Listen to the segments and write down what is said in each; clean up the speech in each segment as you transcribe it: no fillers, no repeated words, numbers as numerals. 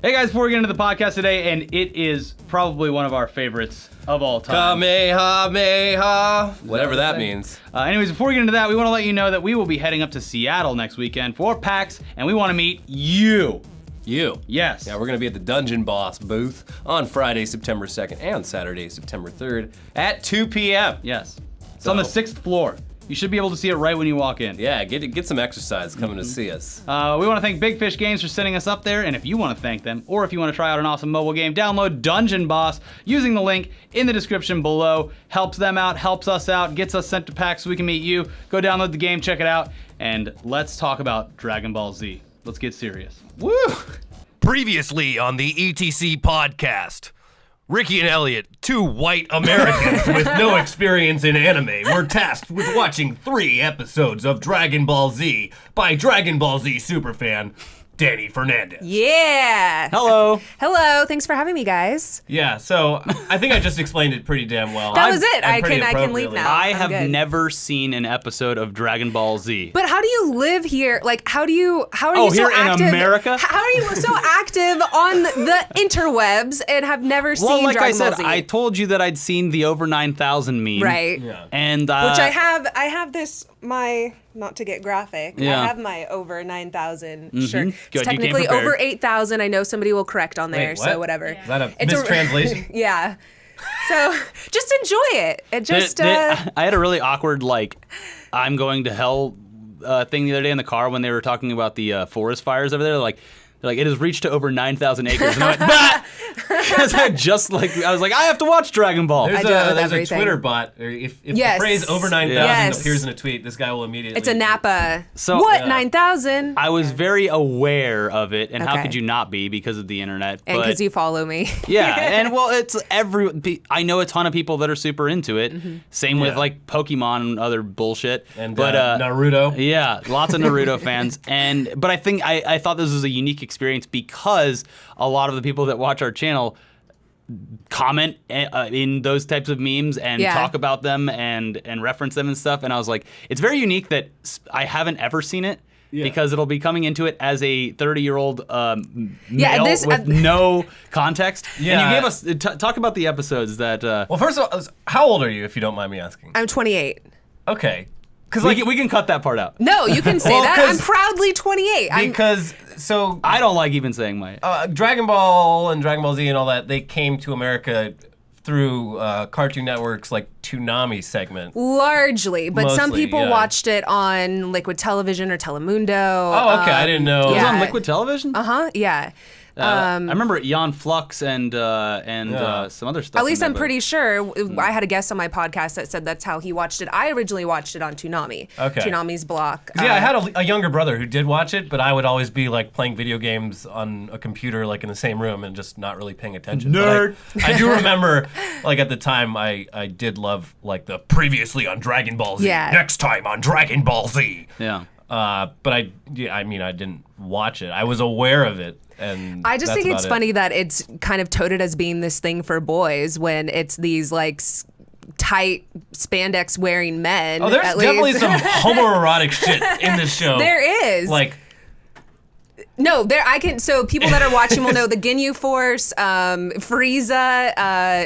Hey guys, before we get into the podcast today, and it is probably one of our favorites of all time. Kamehameha. Whatever that means. Anyways, before we get into that, we want to let you know that we will be heading up to Seattle next weekend for PAX, and we want to meet you. You. Yes. Yeah, we're going to be at the Dungeon Boss booth on Friday, September 2nd and Saturday, September 3rd at 2 p.m. Yes. It's on the 6th floor. You should be able to see it right when you walk in. Yeah, get some exercise coming to see us. We want to thank Big Fish Games for sending us up there, and if you want to thank them, or if you want to try out an awesome mobile game, download Dungeon Boss using the link in the description below. Helps them out, helps us out, gets us sent to PAX so we can meet you. Go download the game, check it out, and let's talk about Dragon Ball Z. Let's get serious. Woo! Previously on the ETC podcast, Ricky and Elliot, two white Americans with no experience in anime, were tasked with watching 3 episodes of Dragon Ball Z by Dragon Ball Z superfan Dani Fernandez. Yeah. Hello. Hello. Thanks for having me, guys. Yeah, so I think I just explained it pretty damn well. That was it. I pretty can leave appropriately. now. I I'm have good. never seen an episode of Dragon Ball Z. But how do you live here? Like, how are you Oh, so here in active? America? How are you so active on the interwebs and have never Well, seen like Dragon I said, Ball Z? I told you that I'd seen the over 9,000 meme. Right. Yeah. And Which I have this, not to get graphic, Yeah. I have my over 9,000 shirt. Good, you It's came technically prepared. over 8,000. I know somebody will correct on there, Wait, so what? whatever. Is that a It's mistranslation? Yeah. So just enjoy it. It just, I had a really awkward, I'm going to hell thing the other day in the car when they were talking about the forest fires over there. They're like, it has reached to over 9,000 acres. And I went, bah! Because I was like, I have to watch Dragon Ball. I do it with There's a everything. Twitter bot, or if Yes. the phrase over 9,000 Yes. appears in a tweet, this guy will immediately... it's a Napa. So- what, Yeah. 9,000? I was very aware of it, and how Okay. could you not be because of the internet? And but- because you follow me. Yeah, and well, it's I know a ton of people that are super into it. Same with Yeah. Pokemon and other bullshit. And but Naruto. yeah, lots of Naruto fans. But I think I thought this was a unique experience because a lot of the people that watch our channel comment in those types of memes and Yeah. talk about them and reference them and stuff. And I was like, it's very unique that I haven't ever seen it. Yeah. Because it'll be coming into it as a 30-year-old Yeah, male this- with no context. Yeah. And you gave us talk about the episodes that Well, first of all, how old are you, if you don't mind me asking? I'm 28. Okay. Because we can cut that part out. No, you can say Well, that. 'cause- I'm proudly 28. so I don't like even saying my. Dragon Ball and Dragon Ball Z and all that, they came to America through Cartoon Network's Toonami segment. Largely, but some Mostly, people yeah. watched it on Liquid Television or Telemundo. Oh, okay, I didn't know. It was yeah. on Liquid Television. Yeah. I remember Jan Flux and some other stuff. At least in I'm there, pretty sure. I had a guest on my podcast that said that's how he watched it. I originally watched it on Toonami. Okay. Toonami's block. Yeah, I had a younger brother who did watch it, but I would always be playing video games on a computer in the same room and just not really paying attention. Nerd. But I do remember at the time I did love the previously on Dragon Ball Z. Yeah. Next time on Dragon Ball Z. Yeah. But I didn't watch it. I was aware of it, and I just that's think it's about it. funny that it's kind of touted as being this thing for boys when it's these tight spandex wearing men. Oh, there's at definitely least. some homoerotic shit in this show. There is. No, so people that are watching will know the Ginyu Force, Frieza,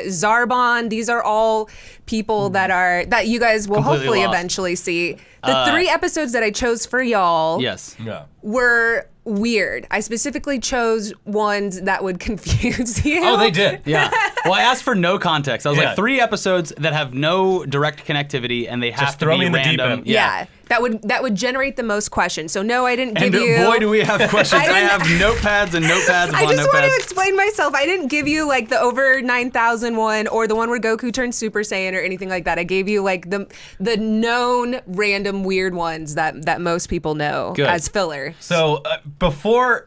Zarbon, these are all people that you guys will Completely hopefully lost. eventually see. The 3 episodes that I chose for y'all Yes. Yeah. were weird. I specifically chose ones that would confuse you. Oh, they did. Yeah. Well, I asked for no context. I was Yeah. like 3 episodes that have no direct connectivity and they have Just to throw be me in the deep random. end. Yeah. That would generate the most questions. So no, I didn't And give you. boy, do we have questions. I didn't- have notepads and notepads upon I just want to notepads. explain myself. I didn't give you the over 9,000 one or the one where Goku turned Super Saiyan or anything like that. I gave you the known random weird ones that most people know Good. as filler. So before,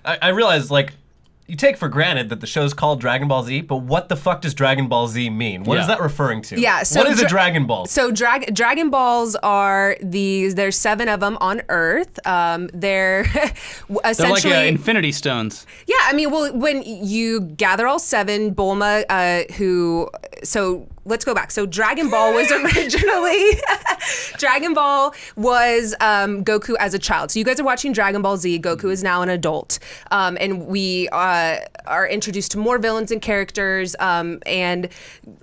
I realized you take for granted that the show's called Dragon Ball Z, but what the fuck does Dragon Ball Z mean? What is Yeah. that referring to? Yeah, so what is a Dragon Ball? So Dragon Balls are these. There's 7 of them on Earth. They're They're essentially like Infinity Stones. Yeah, I mean, well, when you gather all 7, Bulma, let's go back. So Dragon Ball was originally Dragon Ball was Goku as a child. So you guys are watching Dragon Ball Z. Goku is now an adult, and we are introduced to more villains and characters. And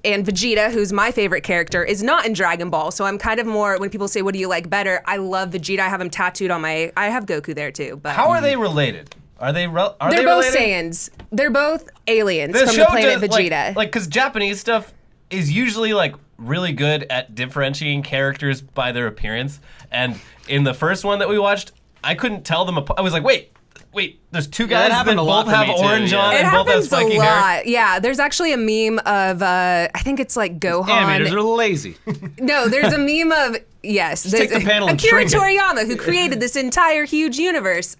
Vegeta, who's my favorite character, is not in Dragon Ball. So I'm kind of more, when people say, "What do you like better?" I love Vegeta. I have him tattooed on my. I have Goku there too. But How are they related? Are they they're they both related? Saiyans. They're both aliens from the show planet does, Vegeta. Like, because Japanese stuff is usually like really good at differentiating characters by their appearance. And in the first one that we watched, I couldn't tell them apart. I was like, wait, there's two guys that happened a lot both for have me, too, orange yeah. on It and both have happens a spiky lot. hair. Yeah, there's actually a meme of I think it's like Gohan. Animators are lazy. No, there's a meme of yes. take the panel and Akira shrink it. Toriyama, who created this entire huge universe.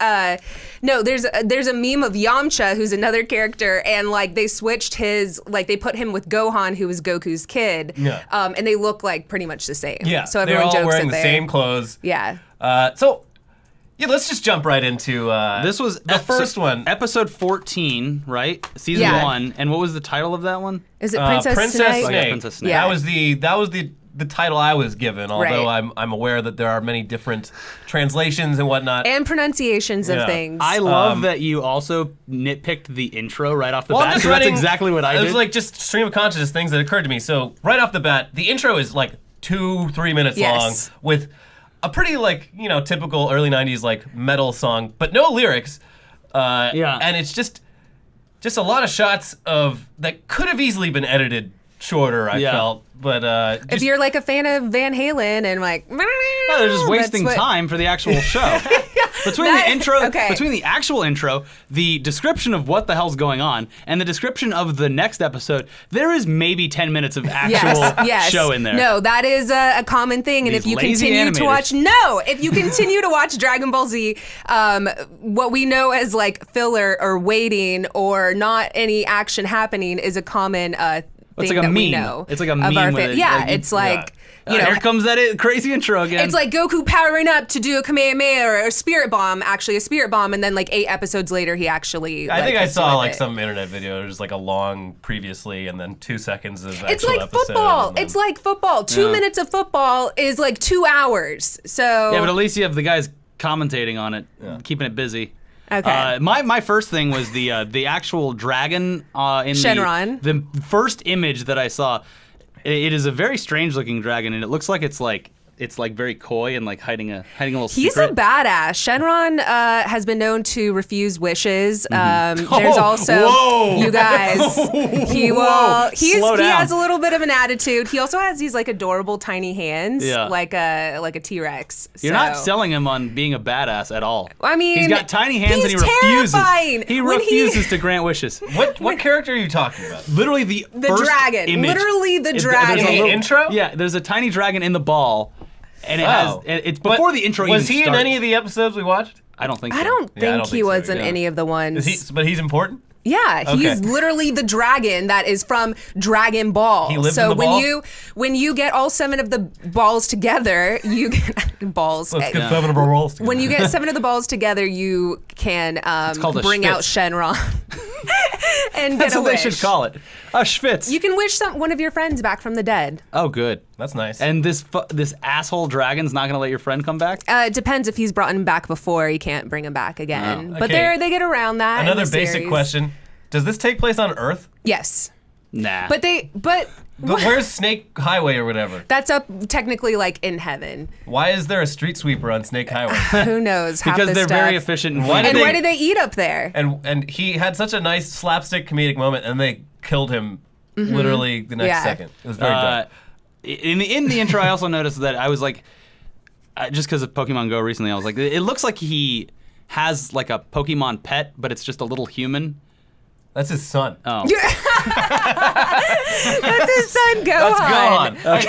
No, there's a meme of Yamcha, who's another character, and like they switched they put him with Gohan, who was Goku's kid. Yeah. And they look like pretty much the same. Yeah, So they're everyone all jokes wearing that the they're same clothes. Yeah. Yeah, let's just jump right into This was the first one. episode 14, right? Season Yeah. 1. And what was the title of that one? Is it Princess Snake? Oh, yeah, Princess Snake. Yeah. That was the title I was given, although Right. I'm aware that there are many different translations and whatnot. And pronunciations of Yeah. things. I love that you also nitpicked the intro right off the Well, I'm bat. just So that's writing- exactly what I It did. was like just stream of consciousness things that occurred to me. So right off the bat, the intro is like 2-3 minutes Yes. long with a pretty typical early 90s metal song, but no lyrics. Yeah. And it's just a lot of shots of that could have easily been edited shorter, I Yeah. felt. But if you're like a fan of Van Halen and like, No, they're just wasting time for the actual show. Between That- the intro, okay. between the actual intro, the description of what the hell's going on, and the description of the next episode, there is maybe 10 minutes of actual yes. show in there. No, that is a common thing. And These if you lazy continue to animators. if you continue to watch Dragon Ball Z, what we know as like filler or waiting or not any action happening is a common It's thing like a that we meme. know. It's like a of meme our with it. yeah, Like, it's like, you know, here comes that crazy intro again. it's like Goku powering up to do a Kamehameha or a Spirit Bomb, actually a Spirit Bomb, and then like 8 episodes later he actually. I think I hits you saw with it. some internet video, just like a long previously and then 2 seconds of actual It's like episode, football. and then- It's like football. 2 minutes of football is like 2 hours. So yeah, but at least you have the guys commentating on it, keeping it busy. Okay. My first thing was the actual dragon in Shenron. the first image that I saw. It is a very strange looking dragon, and it looks like it's very coy and like hiding a little He's secret. a badass. Shenron has been known to refuse wishes. There's Oh, also whoa. you guys. He will. Whoa. He Slow down. has a little bit of an attitude. He also has these like adorable tiny hands, Yeah. like a T-Rex. You're not selling him on being a badass at all. I mean, he's got tiny hands and he he's refuses. terrifying. He When refuses to grant wishes. What character are you talking about? Literally the first dragon. image. Literally the There's a dragon. In the little- intro? Yeah, there's a tiny dragon in the ball, and it has. It's before the intro. Was even he starts. in any of the episodes we watched? I don't think so. I don't Yeah, I think don't he think so, was in yeah. any of the ones. But he's important? Yeah, he's Okay. literally the dragon that is from Dragon Ball. He lives so in the when ball? when you get all 7 of the balls together, you get balls. Let's get 7 of our rolls together. When you get 7 of the balls together, you can called a bring out schwitz. Shenron and That's get a what they wish. should call it. A schwitz. You can wish one of your friends back from the dead. Oh, good. That's nice. And this asshole dragon's not gonna let your friend come back. It depends if he's brought him back before. You can't bring him back again. Oh. But Okay. they get around that. in Another the basic series. question. Does this take place on Earth? Yes, Nah. but But where's Snake Highway or whatever? that's up technically like in heaven. Why is there a street sweeper on Snake Highway? Who knows? half because the they're stuff. very efficient. And Why And did why did they eat up there? and he had such a nice slapstick comedic moment, and they killed him literally the next Yeah. second. It was very dark. in the intro, I also noticed that I was like, just because of Pokemon Go recently, I was like, it looks like he has like a Pokemon pet, but it's just a little human. That's his son. Oh. That's his son, Gohan. That's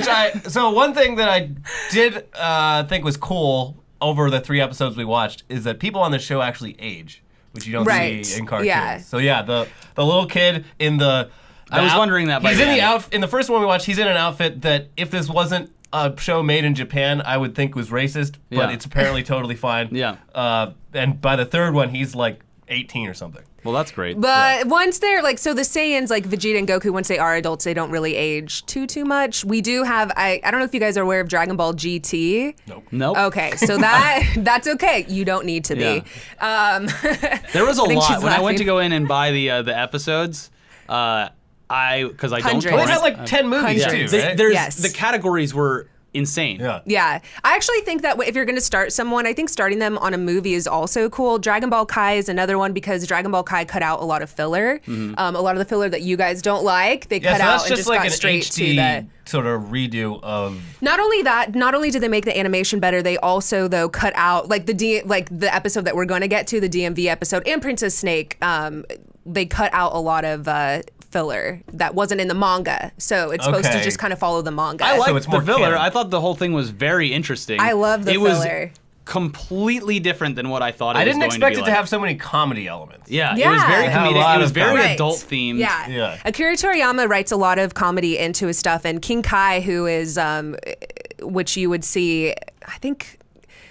Gohan. So one thing that I did think was cool over the 3 episodes we watched is that people on the show actually age, which you don't Right. see in cartoons. Yeah. So yeah, the little kid in the I was wondering that by he's the in the end. in the first one we watched, he's in an outfit that if this wasn't a show made in Japan, I would think was racist, but Yeah. it's apparently totally fine. Yeah. And by the 3rd one, he's like 18 or something. Well, that's great. But once they're like, so the Saiyans, like Vegeta and Goku, once they are adults, they don't really age too much. We do have, I don't know if you guys are aware of Dragon Ball GT. Nope. Okay, so that's okay. You don't need to be. There was a think lot she's when I went laughing. to go in and buy the episodes. Because I don't Hundreds. Well, torrent. they had like 10 movies Hundreds. too, right? Yes. The categories were insane. Yeah. Yeah, I actually think that if you're going to start someone, I think starting them on a movie is also cool. Dragon Ball Kai is another one because Dragon Ball Kai cut out a lot of filler. A lot of the filler that you guys don't like, they Yeah, cut so out that's and just just like got an straight HD to the. sort of redo of. Not only that, not only did they make the animation better, they also though cut out like the episode that we're going to get to, the DMV episode and Princess Snake. They cut out a lot of filler that wasn't in the manga, so it's supposed to Okay. just kind of follow the manga. I liked it's the more filler. canon. I thought the whole thing was very interesting. I love the it was filler. completely different than what I thought it I was didn't going expect to it be to like. have so many comedy elements. Yeah, it was very It had a comedic. lot It was of very comedy. adult themed. Yeah. Akira Toriyama writes a lot of comedy into his stuff, and King Kai, who is, which you would see, I think.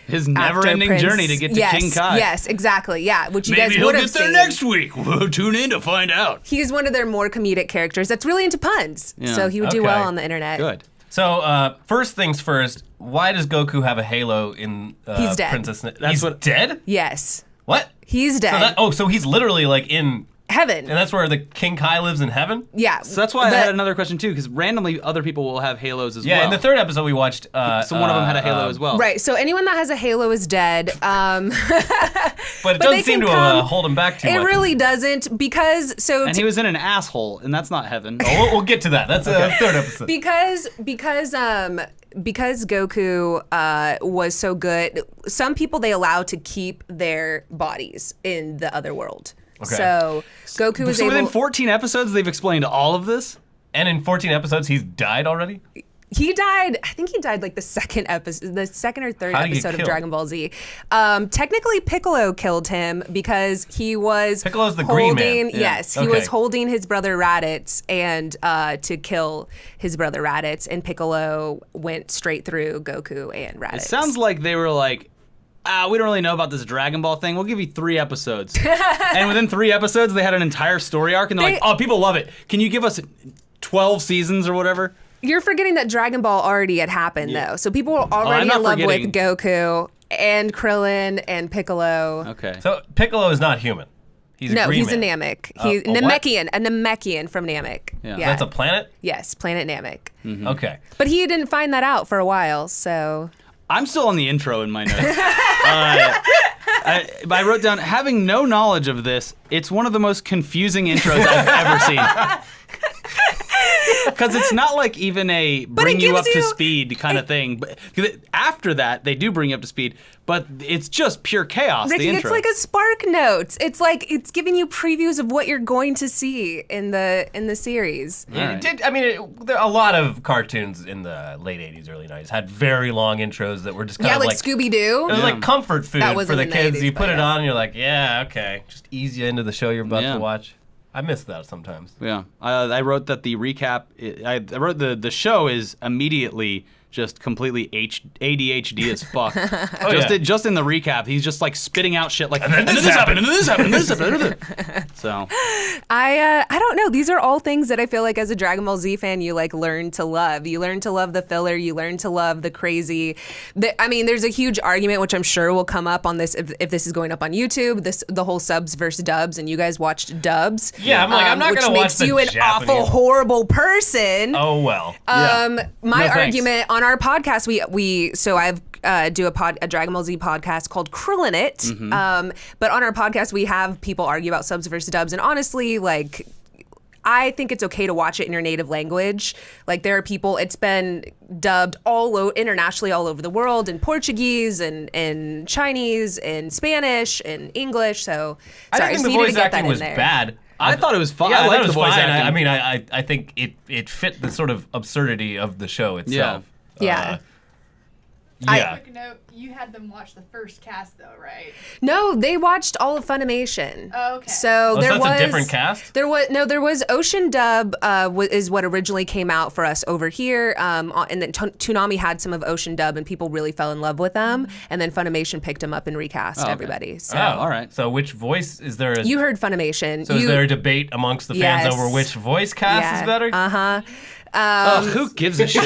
His after never-ending Prince- journey to get to yes, King Kai. Yes, exactly. Yeah, which you Maybe guys he'll would have get there seen. next week. We'll tune in to find out. He's one of their more comedic characters that's really into puns, Yeah. so he would do Okay. well on the internet. Good. So, first things first, why does Goku have a halo in He's dead. Princess Snake? That's He's what- dead? Yes, What? he's dead. So he's literally like in, Heaven. and that's where the King Kai lives in heaven? Yeah. So that's why I had another question too, because randomly other people will have halos as Yeah, well. in the third episode we watched. So one of them had a halo as well. Right. So anyone that has a halo is dead. But it But doesn't they seem can to come- hold him back too It much. really doesn't because And he was in an asshole, and that's not heaven. Oh, we'll get to that. That's a third episode. because Goku was so good, some people they allow to keep their bodies in the other world. Okay. So Goku was So within able. 14 episodes, they've explained all of this? And in 14 episodes, he's died already? He died. I think he died like the second or third How did he get episode of killed? Dragon Ball Z. Technically, Piccolo killed him because he was Piccolo's the green man. holding. Yes, he Okay. was holding his brother Raditz and to kill his brother Raditz, and Piccolo went straight through Goku and Raditz. It sounds like they were like, we don't really know about this Dragon Ball thing. We'll give you 3 episodes. And within 3 episodes, they had an entire story arc, and they're like, oh, people love it. Can you give us 12 seasons or whatever? You're forgetting that Dragon Ball already had happened though, so people were I'm already not in love forgetting. with Goku and Krillin and Piccolo. Okay. So Piccolo is not human. He's a No, green he's man. a Namek. He's a what? a Namekian from Namek. Yeah. Yeah. That's a planet? Yes, planet Namek. Okay. But he didn't find that out for a while, so. I'm still on the intro in my notes. I wrote down, having no knowledge of this, it's one of the most confusing intros I've ever seen. Because it's not like even a bring you gives up to you- speed kind of thing. But after that, they do bring you up to speed, but it's just pure chaos, Ricky, the it's intro. like a Spark Notes. It's like it's giving you previews of what you're going to see in the series. Yeah, Alright. there a lot of cartoons in the late 80s, early 90s had very long intros that were just kind Yeah, of like Scooby Doo. It was like comfort food That for wasn't the in the kids. 80s, You put but it yeah. on and you're like, yeah, okay. Just ease you into the show you're about Yeah. to watch. I miss that sometimes. Yeah, I wrote that the recap. I wrote the show is immediately just completely ADHD as fuck. Just in the recap, he's just like spitting out shit like, and then this happened, and then this happened, and this happened, and this happened. So I don't know. These are all things that I feel like as a Dragon Ball Z fan, you like learn to love. You learn to love the filler. You learn to love the crazy. There's a huge argument, which I'm sure will come up on this if this is going up on YouTube. The whole subs versus dubs, and you guys watched dubs. Yeah, I'm like, I'm not which gonna watch makes the you an Japanese. awful, horrible person. Oh, well. yeah. My No, thanks. argument on our podcast, I do a Dragon Ball Z podcast called Krillin It. Mm-hmm. But on our podcast, we have people argue about subs versus dubs, and honestly, like, I think it's okay to watch it in your native language. Like, there are people, it's been dubbed internationally all over the world in Portuguese and Chinese and Spanish and English. So I sorry, didn't just think the needed to voice get that acting in was there. bad. I thought it was fun. Yeah, I thought liked it the was voice fine. acting. I think it fit the sort of absurdity of the show itself. Yeah. Yeah. Quick note, you had them watch the first cast though, right? No, they watched all of Funimation. Oh, okay. So there that's was a different cast? There was Ocean Dub is what originally came out for us over here, and then Toonami had some of Ocean Dub, and people really fell in love with them, and then Funimation picked them up and recast everybody. So all right. So which voice is there? you heard Funimation. So is there a debate amongst the fans Yes. over which voice cast is better? Who gives a shit?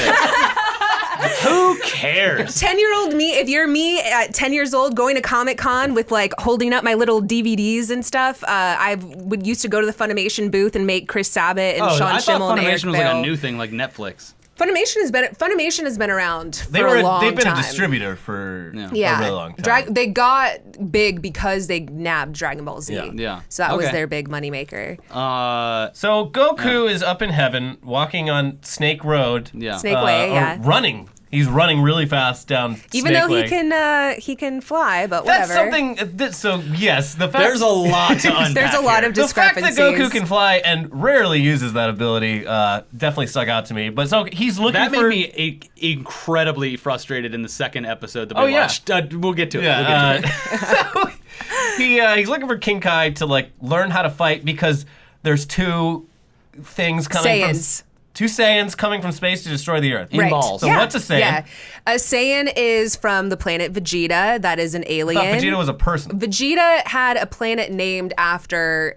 Who cares? 10-year-old me, if you're me at 10 years old going to Comic-Con with like holding up my little DVDs and stuff, I used to go to the Funimation booth and make Chris Sabat and Sean I thought Schimmel and Eric Funimation was like Bale. a new thing, like Netflix. Funimation has been around for a long They've been time. a distributor for a Yeah, really long time. They got big because they nabbed Dragon Ball Z. Yeah. So that was Okay. their big moneymaker. So Goku is up in heaven, walking on Snake Road. Yeah. Snake Way, or yeah. running. He's running really fast down. Even Snake though Way. he can fly, but That's whatever. something. So yes, the fact There's a lot to unpack. There's a lot of the fact that discrepancies. Goku can fly and rarely uses that ability definitely stuck out to me. But so he's looking That for. made me incredibly frustrated in the second episode that we yeah. watched. We'll get to it. Yeah, We'll get to it. he's looking for King Kai to like learn how to fight because there's two things coming Saiyans. from two Saiyans coming from space to destroy the Earth. In balls. So what's a Saiyan? Yeah. A Saiyan is from the planet Vegeta. That is an I alien. thought Vegeta was a person. Vegeta had a planet named after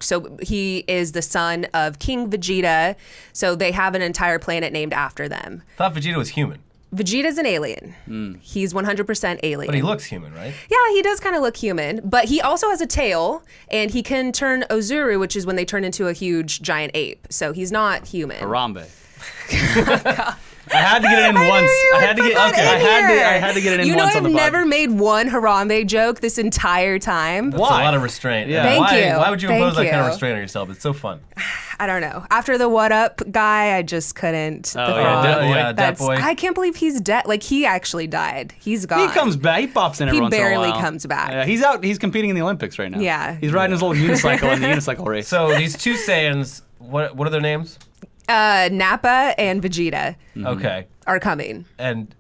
so he is the son of King Vegeta, so they have an entire planet named after them. I thought Vegeta was human, Vegeta's an alien. He's 100% alien. but he looks human, right? Yeah, he does kind of look human, but he also has a tail, and he can turn Ozuru, which is when they turn into a huge giant ape. So he's not human. Harambe. I had to get it in once. I had to get. Okay. I had to get it in You know, once on I've the pod. never made one Harambe joke this entire time. It's a lot of restraint. Yeah. Thank why, you. Why would you Thank impose that kind of you. restraint on yourself? It's so fun. I don't know. After the What Up guy, I just couldn't. Oh, the yeah, frog. Dead Boy. Yeah, Dead Boy. I can't believe he's dead. Like, he actually died. He's gone. He comes back. He pops in every He once in a while. barely comes back. Yeah, he's out. He's competing in the Olympics right now. Yeah. He's riding his little unicycle in the unicycle race. So these two Saiyans, what are their names? Nappa and Vegeta Okay, are coming. and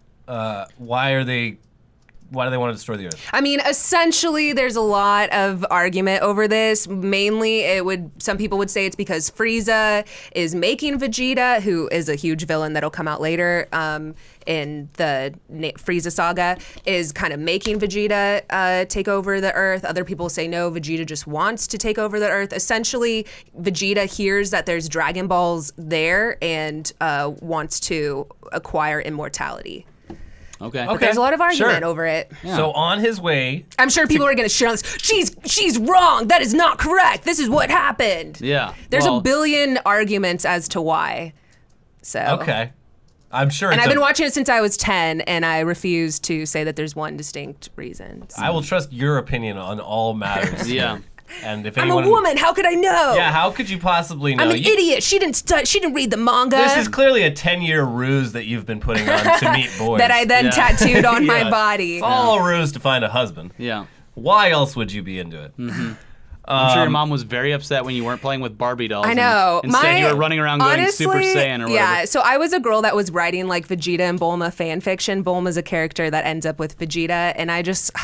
why do they want to destroy the Earth? I mean, essentially, there's a lot of argument over this. Mainly, some people would say it's because Frieza is making Vegeta, who is a huge villain that'll come out later in the Frieza saga, is kind of making Vegeta take over the Earth. Other people say no, Vegeta just wants to take over the Earth. Essentially, Vegeta hears that there's Dragon Balls there and wants to acquire immortality. Okay. But there's a lot of argument Sure. over it. So on his way, I'm sure people are going to shit on this. She's wrong. That is not correct. This is what happened. Yeah. There's well, a billion arguments as to why. So. okay, I'm sure. And it's I've been watching it since I was 10, and I refuse to say that there's one distinct reason. So. I will trust your opinion on all matters. Yeah. And if I'm anyone, a woman. How could I know? Yeah, how could you possibly know? I'm an idiot. She didn't read the manga. This is clearly a 10-year ruse that you've been putting on to meet boys. that I then Yeah. tattooed on my Yeah. body. It's all a ruse to find a husband. Yeah. Why else would you be into it? I'm sure your mom was very upset when you weren't playing with Barbie dolls. I know. and Instead, you were running around going Super Saiyan or whatever. Yeah, so I was a girl that was writing like Vegeta and Bulma fan fiction. Bulma's a character that ends up with Vegeta, and I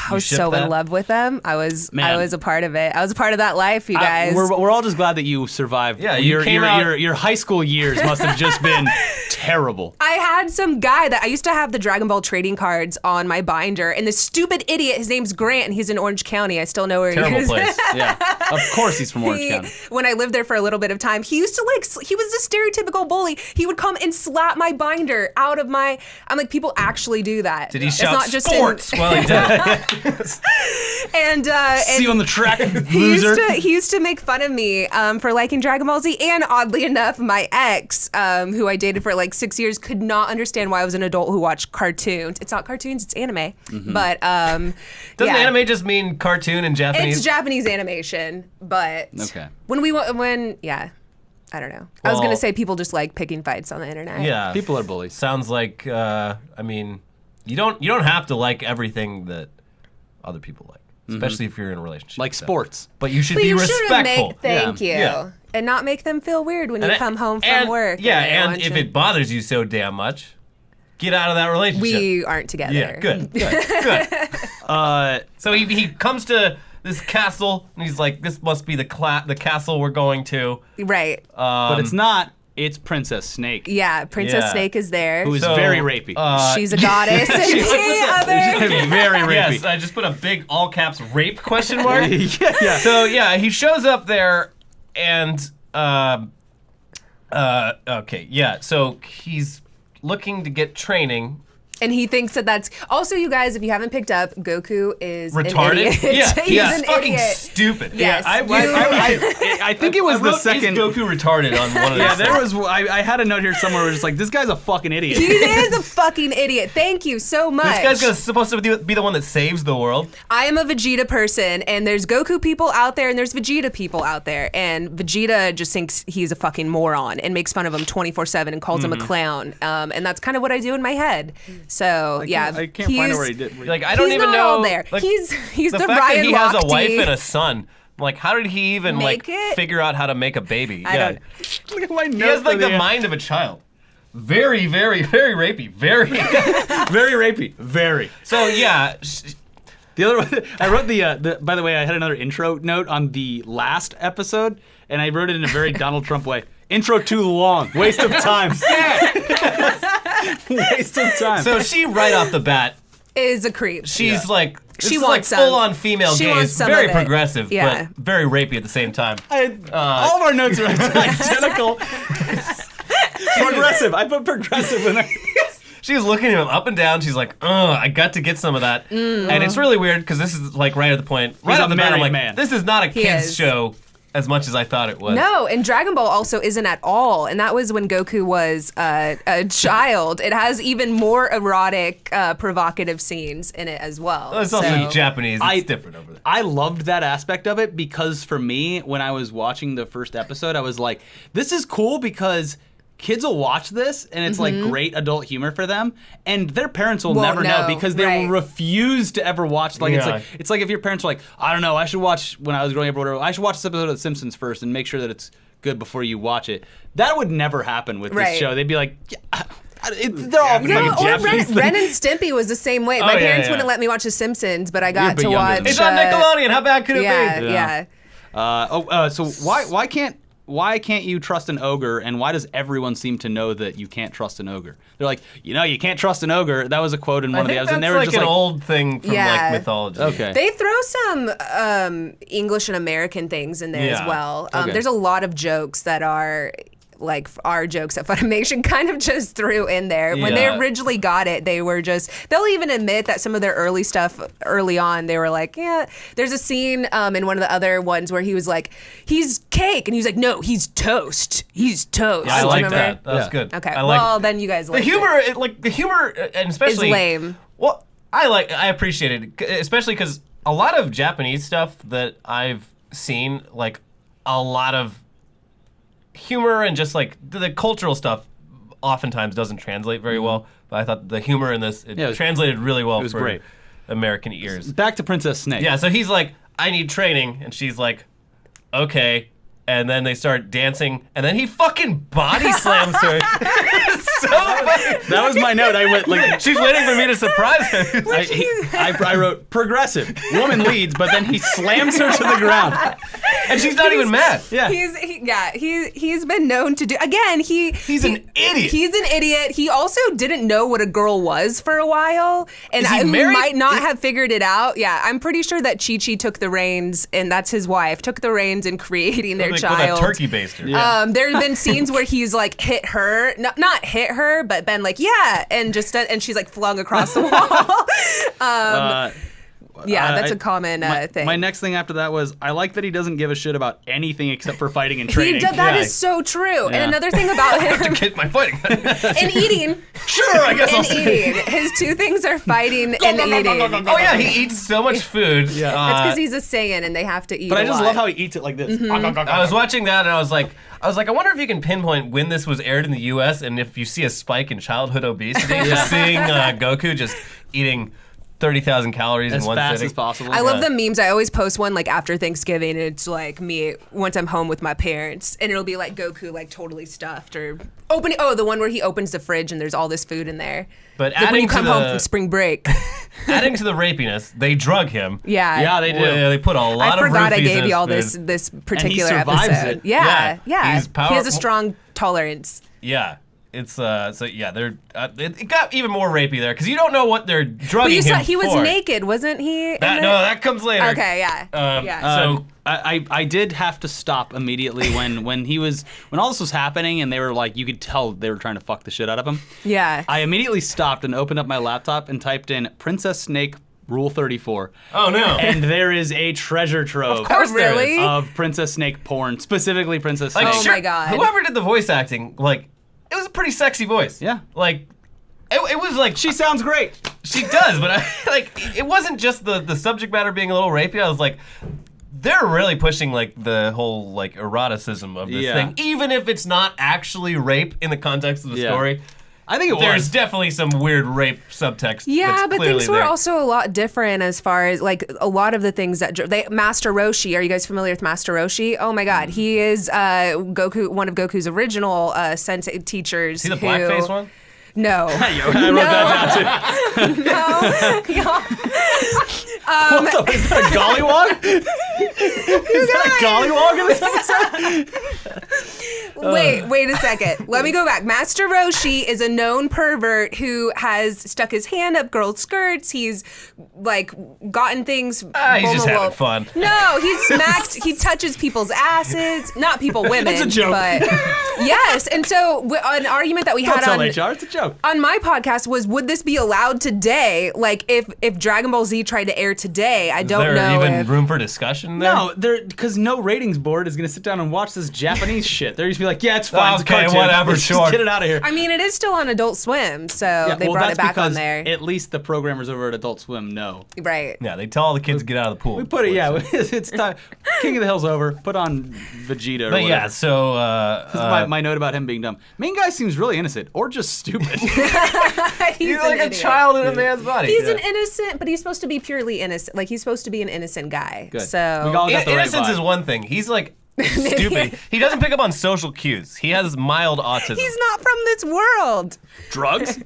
was ship so that? in love with them. I was a part of it. I was a part of that life, you guys. We're all just glad that you survived. Yeah, you your, came your, out- your high school years must have just been terrible. I had some guy that I used to have the Dragon Ball trading cards on my binder, and this stupid idiot, his name's Grant, and he's in Orange County. I still know where he Terrible is. place. Yeah. Of course he's from Orange County. When I lived there for a little bit of time, he used to he was a stereotypical bully. He would come and slap my binder out of my. I'm like, people actually do that. Did he It's shout not just sports? Well, he did. and See you on the track, he loser. used to make fun of me for liking Dragon Ball Z, and oddly enough, my ex, who I dated for like 6 years, could not understand why I was an adult who watched cartoons. It's not cartoons, it's anime. But Doesn't yeah. anime just mean cartoon in Japanese? It's Japanese animation, but Okay. I don't know. I was Well- gonna say people just like picking fights on the internet. Yeah. People are bullies. Sounds like I mean, you don't have to like everything that other people like, especially if you're in a relationship. Like So- sports. But you should But be you shouldn't respectful. thank you. Yeah. And not make them feel weird when you And come home from and- work. Yeah, they and want if you- it bothers you so damn much, get out of that relationship. We aren't together. Yeah, good. So he comes to this castle, and he's like, this must be the castle we're going to. Right. But it's not. It's Princess Snake. Yeah, Princess Yeah. Snake is there. Who is very rapey. She's a goddess. And Very rapey. Yes, I just put a big all caps rape question mark. yeah. So yeah, he shows up there, and okay, yeah. So he's looking to get training. And he thinks that that's also, you guys, if you haven't picked up, Goku is Retarded? An idiot. Yeah, He's he's an fucking idiot. stupid. Yes. I think it was the second. Is Goku retarded on one of those? Yeah, there was. I had a note here somewhere where it's like, this guy's a fucking idiot. He is a fucking idiot. Thank you so much. This guy's supposed to be the one that saves the world. I am a Vegeta person, and there's Goku people out there, and there's Vegeta people out there, and Vegeta just thinks he's a fucking moron and makes fun of him 24/7 and calls him a clown, and that's kind of what I do in my head. So yeah, I can't find out where he did. Like I don't he's even not know. all there. Like, He's the the fact Ryan that he has a Lochte. wife and a son. Like, how did he even Make it? figure out how to make a baby? I don't. Look at my He note has like for the mind of a child. Very, very, very rapey. Very. Very rapey. Very. So yeah. The other one, I wrote the. By the way, I had another intro note on the last episode, and I wrote it in a very Donald Trump way. Intro too long. Waste of time. Waste of time. So she right off the bat, Is a creep. she's like. This She is wants like some. full on female She gaze, wants some very of it. progressive, Yeah. but very rapey at the same time. all of our notes are identical. Progressive. I put progressive in there. She was looking at him up and down. She's like, "Ugh, I got to get some of that." And it's really weird because this is like right at the point. Right a off the bat, I'm married like, man. this is not a kids is. show as much as I thought it was. No, and Dragon Ball also isn't at all, and that was when Goku was a child. It has even more erotic, provocative scenes in it as well. It's also So- Japanese. It's different over there. I loved that aspect of it because for me, when I was watching the first episode, I was like, this is cool because kids will watch this and it's like great adult humor for them, and their parents will Won't never know know, because they right. will refuse to ever watch. Like Yeah. it's like if your parents were like, I don't know, I should watch when I was growing up or whatever, I should watch this episode of The Simpsons first and make sure that it's good before you watch it. That would never happen with Right. this show. They'd be like, yeah, they're all No, fucking or Japanese. Ren and Stimpy was the same way. My yeah, parents yeah. wouldn't let me watch The Simpsons, but I got bit to younger watch. than me. It's on Nickelodeon. How bad could it Yeah, be? yeah. So why can't you trust an ogre, and why does everyone seem to know that you can't trust an ogre? They're like, you can't trust an ogre. That was a quote in one I of the think episodes, and that's they were like just an like, old thing from Yeah. like mythology. okay. They throw some English and American things in there as Yeah. well. Okay. There's a lot of jokes that are like our jokes that Funimation kind of just threw in there. When they Yeah. originally got it, they were just, they'll even admit that some of their early stuff early on, they were like, yeah, there's a scene in one of the other ones where he was like, he's cake. And he was like, no, he's toast. He's toast. Yeah, I Do you like remember? that. That's Yeah. good. Okay, I like well, then you guys the like humor. The humor, and especially Is lame. Well, I appreciate it, especially because a lot of Japanese stuff that I've seen, like a lot of humor and just like the cultural stuff, oftentimes doesn't translate very well. But I thought the humor in this Yeah, it was- translated really well it was for great. American ears. Back to Princess Snake. Yeah, so he's like, I need training, and she's like, okay. And then they start dancing, and then he fucking body slams her. It's so funny. That was my note. I went like, She's waiting for me to surprise her. I wrote progressive. Woman leads, but then he slams her to the ground. And she's not even mad. Yeah. He's been known to do, again, He's an idiot. He's an idiot. He also didn't know what a girl was for a while, and Is he I married? might not have figured it out. Yeah, I'm pretty sure that Chi-Chi took the reins, and that's his wife, took the reins in creating their Like child. with a turkey baster. There have been scenes where he's like hit her, not hit her, but been like, yeah, and just and she's like flung across the wall. Yeah, that's a common thing. My next thing after that was, I like that he doesn't give a shit about anything except for fighting and He training. did, that Yeah. is so true. Yeah. And another thing about him Get my fighting. and eating. Sure, I guess I'll And say. eating. His two things are fighting and eating. Oh yeah, he eats so much food. Yeah. That's because he's a Saiyan and they have to eat. But I a just lot. love how he eats it like this. I was watching that and I was like, I wonder if you can pinpoint when this was aired in the U.S. and if you see a spike in childhood obesity, just seeing Goku just eating 30,000 calories as in one fast sitting. as possible. I love the memes. I always post one like after Thanksgiving, and it's like me once I'm home with my parents, and it'll be like Goku like totally stuffed or opening. Oh, the one where he opens the fridge and there's all this food in there. But like when adding you to come the home from spring break. adding to the rapiness, they drug him. Yeah, they do. They put a lot I of forgot I roofies in gave his you all food. this particular survives episode. it. Yeah. Yeah, he's He has a powerful. strong tolerance. Yeah. It's so yeah, they're it got even more rapey there because you don't know what they're drugging But you him saw he was for. naked, wasn't he? in No, that comes later. Okay, yeah. Yeah. So I did have to stop immediately when all this was happening and they were like, you could tell they were trying to fuck the shit out of him. Yeah. I immediately stopped and opened up my laptop and typed in Princess Snake Rule 34. oh no. And there is a treasure trove Of course there is. Really? of Princess Snake porn, specifically Princess Like, Snake. Oh my God. Whoever did the voice acting, like, it was a pretty sexy voice. Yeah. Like, it was like She sounds great. she does, but it wasn't just the subject matter being a little rapey. I was like, they're really pushing like the whole like eroticism of this Yeah. thing, even if it's not actually rape in the context of the Yeah. story. I think it There's was. definitely some weird rape subtext. Yeah, that's but clearly things were there. also a lot different as far as like a lot of the things that Master Roshi. Are you guys familiar with Master Roshi? Oh my God, he is Goku, one of Goku's original sensei teachers. See the who, blackface one? No. I wrote that down too. What the, is that a gollywog? Is that a gollywog in this episode? Wait a second. Let me go back. Master Roshi is a known pervert who has stuck his hand up girls' skirts. He's like gotten things. He's just having fun. No, he's smacked. He touches people's asses. Not people, women. It's a joke. But yes, and so an argument that we Don't had tell on HR, it's a joke. on my podcast was, would this be allowed today? Like if Dragon Ball Z tried to air today, I don't Is there know even if. room for discussion there? No, because no ratings board is gonna sit down and watch this Japanese shit. They're just be like, yeah, it's fine. It's a Okay, cartoon. whatever, Let's sure. Just get it out of here. I mean, it is still on Adult Swim, so Yeah, they well, brought that's it back on because there. At least the programmers over at Adult Swim know. Right. Yeah, they tell all the kids to get out of the pool. We put it, yeah. It's time. King of the Hill's over. Put on Vegeta. Or But yeah, whatever. so This is my note about him being dumb. Main guy seems really innocent or just stupid. He's you're like an a idiot. child in a man's body. He's an innocent, but he's supposed to be purely innocent. Like he's supposed to be an innocent guy. Good. So We all got the right Innocence vibe. is one thing. He's like stupid. He doesn't pick up on social cues. He has mild autism. he's not from this world. Drugs?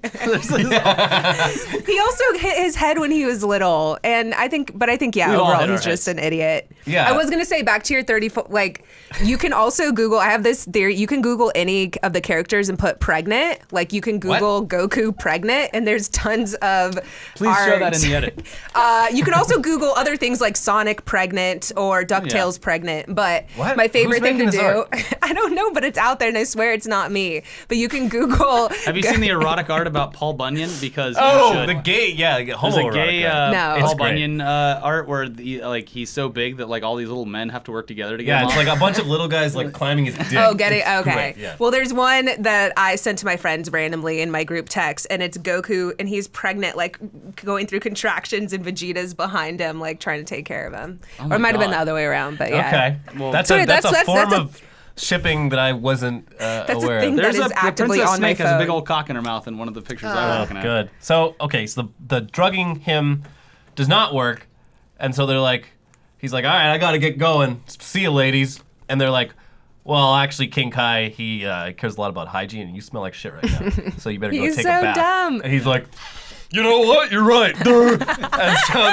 He also hit his head when he was little, and I think yeah, We've all overall hit our he's just heads. an idiot. Yeah. I was gonna say back to your 30 like you can also Google. I have this theory. You can Google any of the characters and put pregnant. Like you can Google Goku pregnant, and there's tons of. Please show art. that in the edit. You can also Google other things like Sonic pregnant or DuckTales pregnant. But What? my favorite Who's thing to making do, this art? I don't know, but it's out there, and I swear it's not me. But you can Google. Have you seen the erotic art about Paul Bunyan? Because you Oh, should. the gay, yeah, the There's homoerotic. a gay No. Paul It's great. Bunyan art where he's so big that like all these little men have to work together to get Yeah, him it's off. like a bunch of little guys like climbing his dick. Oh, get it? It's Okay. great, yeah. Well, there's one that I sent to my friends randomly in my group text, and it's Goku, and he's pregnant, like going through contractions, and Vegeta's behind him, like trying to take care of him. Oh Or my it might have been God. the other way around, but yeah. Okay. Well, that's Sorry, a that's form a- of shipping that I wasn't a aware thing of. that There's is the actively Princess on my Snake has a big phone. old cock in her mouth in one of the pictures I was looking at. Good. So the drugging him does not work, and so they're like, he's like, all right, I gotta get going. See you, ladies. And they're like, well, actually, King Kai, he cares a lot about hygiene, and you smell like shit right now, so you better go He's take so a bath. dumb. And he's like, you know what? You're right. Duh. And so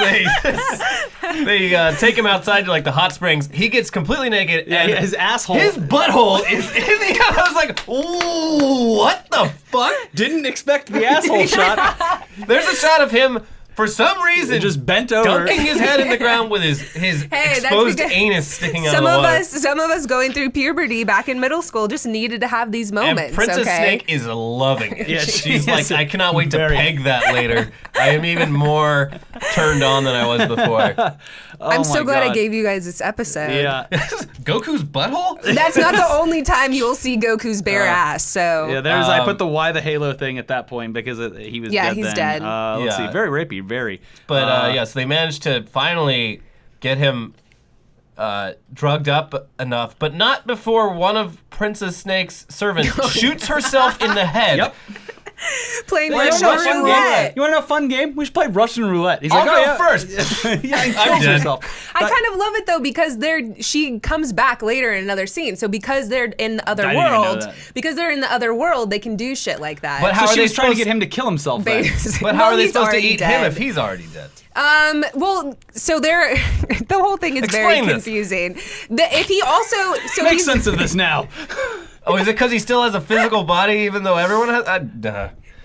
they take him outside to like the hot springs. He gets completely naked, Yeah, and his asshole. his butthole is in the. I was like, ooh, what the fuck? Didn't expect the asshole shot. There's a shot of him for some reason Just bent over. dunking his head in the ground with his that's exposed because anus sticking out Some of the of water. some of us going through puberty back in middle school just needed to have these moments. And Princess okay? Snake is loving it. Yeah, She's she like, is I cannot wait to very- peg that later. I am even more turned on than I was before. I'm so my glad I God. gave you guys this episode. Yeah. Goku's butthole? That's not the only time you'll see Goku's bare ass. So Yeah, there's. I put the why the Halo thing at that point because he was Yeah, dead he's then. dead. Let's Yeah. see, very rapey, very. But yeah, so they managed to finally get him drugged up enough, but not before one of Princess Snake's servants shoots herself in the head. Yep. Playing You wanna Russian know a fun game? roulette. You want to know a fun game? We should play Russian roulette. He's I'll like, go oh, first. yeah, he kills dead. herself. I kind of love it though because she comes back later in another scene. So because they're in the other I didn't even know world, that. because they're in the other world, they can do shit like that. But how So are she they was trying to supposed- get him to kill himself. Then. But how are they he's supposed to already eat him dead. if he's already dead? Well, so they're the whole thing is very Explain this. confusing. If he also Makes he's, sense of this now. Oh, is it because he still has a physical body even though everyone has?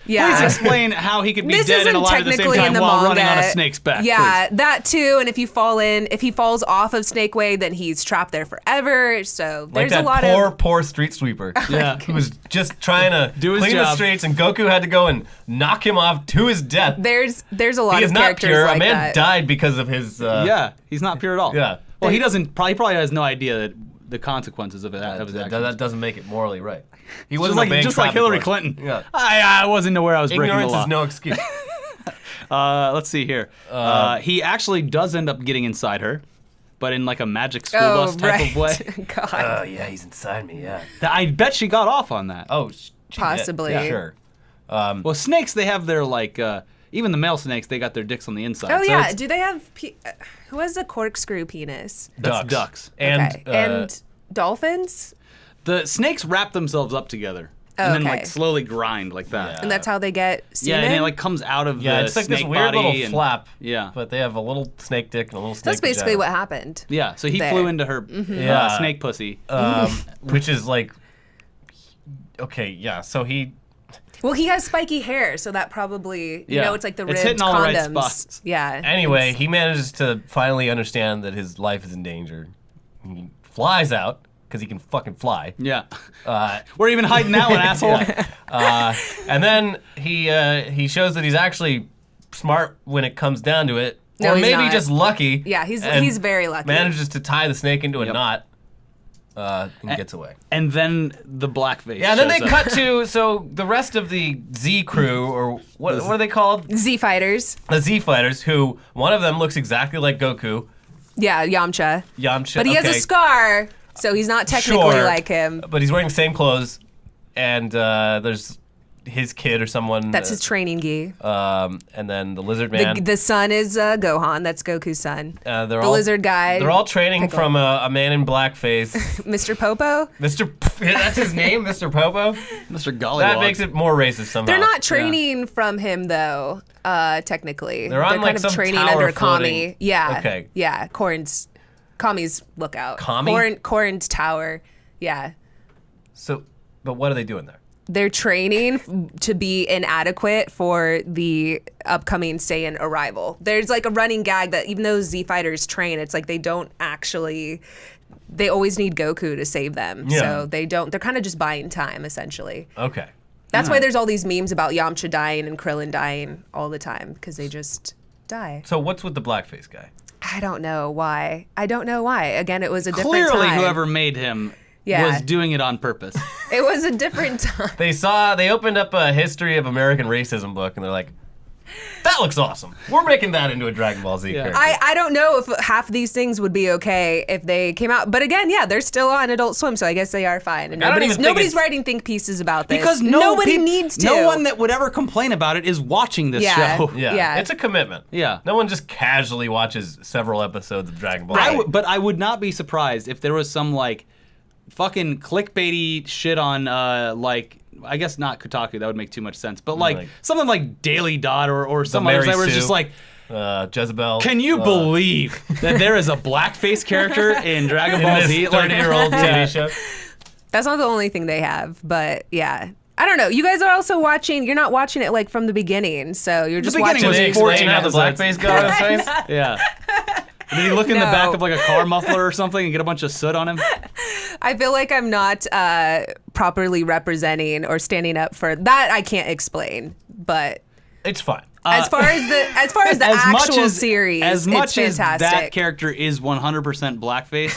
yeah. Please explain how he could be This dead and isn't alive at the same technically time in the while manga. running on a snake's back. Yeah, that too. And if he falls off of Snake Way, then he's trapped there forever. So Like there's that a lot poor street sweeper. Yeah. Who was just trying to Do his clean the job. streets, and Goku had to go and knock him off to his death. there's a lot He is of not characters pure. like A man that. died because of his. Yeah, he's not pure at all. Yeah. Well, he probably has no idea that the consequences of his actions. That doesn't make it morally right. He Just wasn't like, obeying just like traffic Hillary laws. Clinton. Yeah. I wasn't aware I was breaking the Ignorance law. is no excuse. Let's see here. He actually does end up getting inside her, but in like a magic school Oh, bus type of way. God. Oh yeah, he's inside me. Yeah. I bet she got off on that. Oh, she did. Possibly. Yeah, sure. Well, snakes, they have their like, even the male snakes, they got their dicks on the inside. Oh so yeah. it's- Do they have who has a corkscrew penis? That's ducks. And, Okay. And dolphins? The snakes wrap themselves up together and then like Okay. slowly grind like that. And that's how they get Yeah, semen? and it like comes out of yeah, the it's like snake this weird body little and- flap. Yeah. But they have a little snake dick and a little snake. That's basically vagina. what happened. Yeah, so he There. flew into her Yeah. snake pussy. Which is like. Okay, yeah. So he. Well, he has spiky hair, so that probably, you Yeah. know, it's like the It's ribbed hitting all the right condoms. spots. Yeah. Anyway, he manages to finally understand that his life is in danger. He flies out because he can fucking fly. Yeah. Uh, We're even hiding that one, asshole. and then he shows that he's actually smart when it comes down to it, No, or he's maybe not. just lucky. Yeah, he's and very lucky. Manages to tie the snake into a Yep. knot and gets away. And then the blackface. Yeah, and then they shows up. cut to so the rest of the Z crew, or what are they called? Z fighters. The Z fighters, who one of them looks exactly like Goku, Yeah, Yamcha. Yamcha. But he has a okay. scar, so he's not technically Sure. like him. But he's wearing the same clothes, and there's his kid or someone. That's his training gi. And then the lizard man. The son is Gohan. That's Goku's son. They're the all, lizard guy. They're all training Pickle. from a man in blackface. Mr. Popo. Mr. That's his name, Mr. Popo. Mr. Gollywog. That makes it more racist somehow. They're not training from him though. Technically, They're on, kind like, of some training tower under floating. Kami. Yeah. Okay. Yeah. Kami's lookout. Kami? Korin's tower. Yeah. So, but what are they doing there? They're training to be inadequate for the upcoming Saiyan arrival. There's like a running gag that even though Z fighters train, it's like they don't actually. They always need Goku to save them. Yeah. So they don't. They're kind of just buying time essentially. Okay. That's why there's all these memes about Yamcha dying and Krillin dying all the time because they just die. So what's with the blackface guy? I don't know why. Again, it was a different Clearly, time. whoever made him Yeah. was doing it on purpose. It was a different time. They opened up a history of American racism book, and they're like, that looks awesome. We're making that into a Dragon Ball Z character. I don't know if half these things would be okay if they came out. But again, yeah, they're still on Adult Swim, so I guess they are fine. And I don't even think nobody's it's- writing think pieces about this. Because nobody needs to. No one that would ever complain about it is watching this Yeah. show. yeah. Yeah. It's a commitment. Yeah. No one just casually watches several episodes of Dragon Ball. But I would not be surprised if there was some like fucking clickbaity shit on like I guess not Kotaku, that would make too much sense. But like something like Daily Dot or some other Mary site where it's Sue. just like, Jezebel. can you believe that there is a blackface character in Dragon Ball this Z? 30-year-old TV show? That's not the only thing they have, but yeah. I don't know. You guys are also watching. You're not watching it like from the beginning, so you're just beginning Did watching. was they it. explain 14 how the episodes. blackface got on his face? Yeah. Did he look in the No. back of like a car muffler or something and get a bunch of soot on him? I feel like I'm not properly representing or standing up for that. I can't explain, but It's fine. as far as the actual series, as much it's as fantastic. that character is 100% blackface,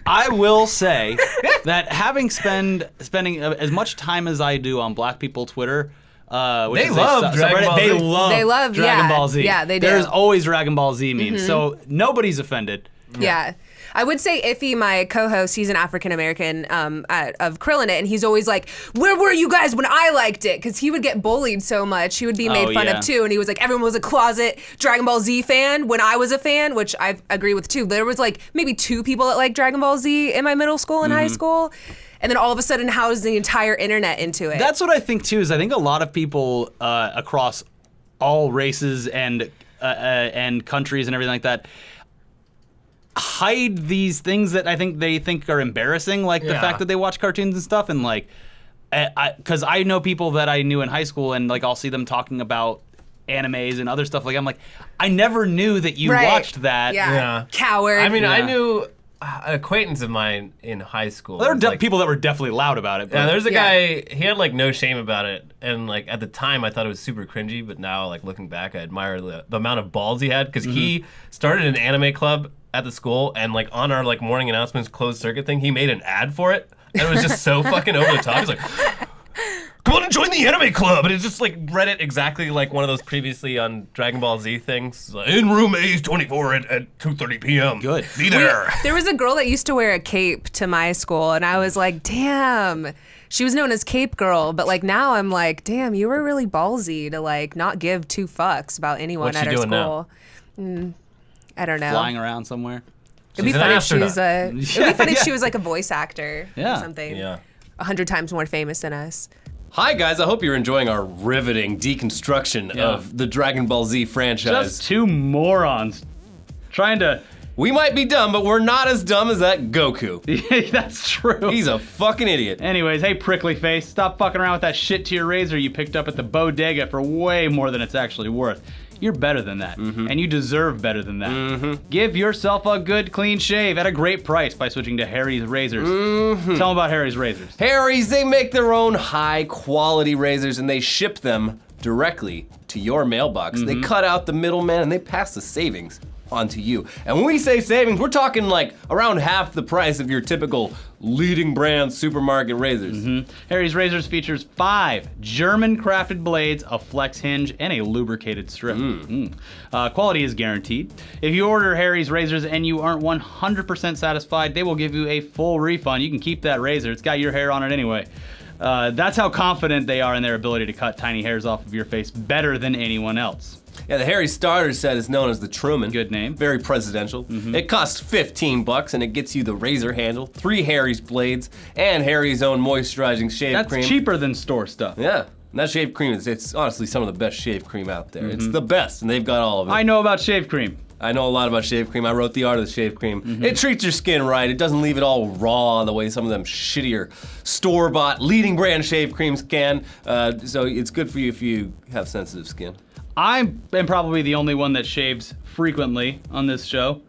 I will say that having spending as much time as I do on Black people Twitter, which They is love a Dragon subreddit, Ball they Z. love They love, Dragon yeah. Ball Z. Yeah, they do. There's always Dragon Ball Z memes, so nobody's offended. Yeah. I would say Iffy, my co-host, he's an African American of Krillin' It, and he's always like, "Where were you guys when I liked it?" Because he would get bullied so much. He would be made fun of too, and he was like, everyone was a closet Dragon Ball Z fan when I was a fan, which I agree with too. There was like maybe 2 people that liked Dragon Ball Z in my middle school and high school. And then all of a sudden, how is the entire internet into it? That's what I think too. Is I think a lot of people across all races and countries and everything like that hide these things that I think they think are embarrassing, like the fact that they watch cartoons and stuff, and like, because I know people that I knew in high school, and like I'll see them talking about animes and other stuff. Like I'm like, I never knew that you watched that. Yeah. Coward. I mean, I knew an acquaintance of mine in high school. There were people that were definitely loud about it. But yeah, there's a guy, he had like no shame about it. And like at the time I thought it was super cringy, but now like looking back I admire the amount of balls he had, because he started an anime club at the school, and like on our like morning announcements closed circuit thing, he made an ad for it. And it was just so fucking over the top. He's like, "Come on and join the anime club." And it's just like read it exactly like one of those previously on Dragon Ball Z things. Like, in room A24 at 2:30 p.m. Good. Be there. There was a girl that used to wear a cape to my school, and I was like, damn. She was known as Cape Girl, but like now I'm like, damn, you were really ballsy to like not give 2 fucks about anyone What's at she our doing school. now? I don't know. flying around somewhere. It'd be She's an funny if she astronaut. was it'd be funny if she was like a voice actor or something. Yeah. 100 times more famous than us. Hi guys, I hope you're enjoying our riveting deconstruction of the Dragon Ball Z franchise. Just 2 morons trying to. We might be dumb, but we're not as dumb as that Goku. That's true. He's a fucking idiot. Anyways, hey prickly face, stop fucking around with that shit to your razor you picked up at the bodega for way more than it's actually worth. You're better than that, and you deserve better than that. Give yourself a good clean shave at a great price by switching to Harry's Razors. Tell them about Harry's Razors. Harry's, they make their own high quality razors and they ship them directly to your mailbox. They cut out the middleman and they pass the savings onto you. And when we say savings, we're talking like around half the price of your typical leading brand supermarket razors. Harry's Razors features 5 German crafted blades, a flex hinge, and a lubricated strip. Quality is guaranteed. If you order Harry's Razors and you aren't 100% satisfied, they will give you a full refund. You can keep that razor. It's got your hair on it anyway. That's how confident they are in their ability to cut tiny hairs off of your face better than anyone else. Yeah, the Harry starter set is known as the Truman. Good name. Very presidential. It costs $15 and it gets you the razor handle, 3 Harry's blades, and Harry's own moisturizing shave cream. That's cheaper than store stuff. Yeah, and that shave cream it's honestly some of the best shave cream out there. It's the best, and they've got all of it. I know about shave cream. I know a lot about shave cream. I wrote the art of the shave cream. It treats your skin right. It doesn't leave it all raw the way some of them shittier store-bought leading brand shave creams can. So it's good for you if you have sensitive skin. I am probably the only one that shaves frequently on this show.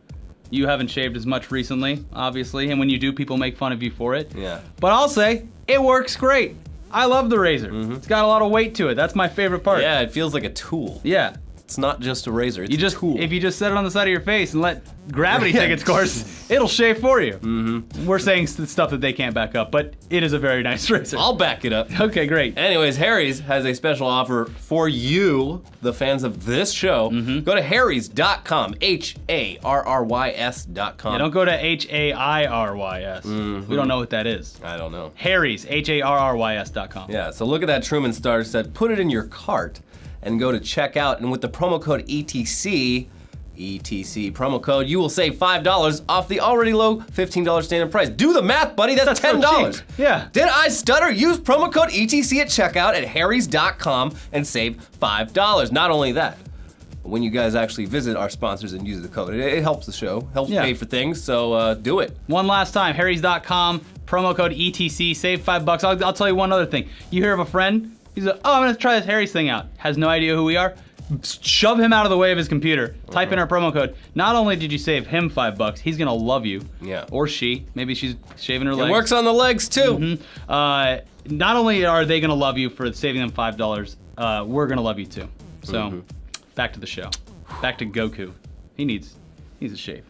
You haven't shaved as much recently, obviously, and when you do, people make fun of you for it. Yeah. But I'll say, it works great. I love the razor. It's got a lot of weight to it. That's my favorite part. Yeah, it feels like a tool. Yeah. It's not just a razor, it's a tool. If you just set it on the side of your face and let gravity take its course, it'll shave for you. We're saying stuff that they can't back up, but it is a very nice razor. I'll back it up. Okay, great. Anyways, Harry's has a special offer for you, the fans of this show. Go to harrys.com, HARRYS.com. Yeah, don't go to HAIRYS. We don't know what that is. I don't know. Harry's, HARRYS.com. Yeah, so look at that Truman starter set, put it in your cart, and go to checkout, and with the promo code ETC promo code, you will save $5 off the already low $15 standard price. Do the math, buddy, that's $10. so cheap. Yeah. Did I stutter? Use promo code ETC at checkout at harrys.com and save $5. Not only that, when you guys actually visit our sponsors and use the code, it helps the show, helps pay for things, so do it. One last time, harrys.com, promo code ETC, save $5. I'll tell you one other thing. You hear of a friend, he's like, oh, I'm gonna try this Harry's thing out. Has no idea who we are. Shove him out of the way of his computer. Type in our promo code. Not only did you save him $5, he's gonna love you. Yeah. Or she. Maybe she's shaving her legs. It works on the legs too. Not only are they gonna love you for saving them $5, we're gonna love you too. So, back to the show. Back to Goku. He needs a shave.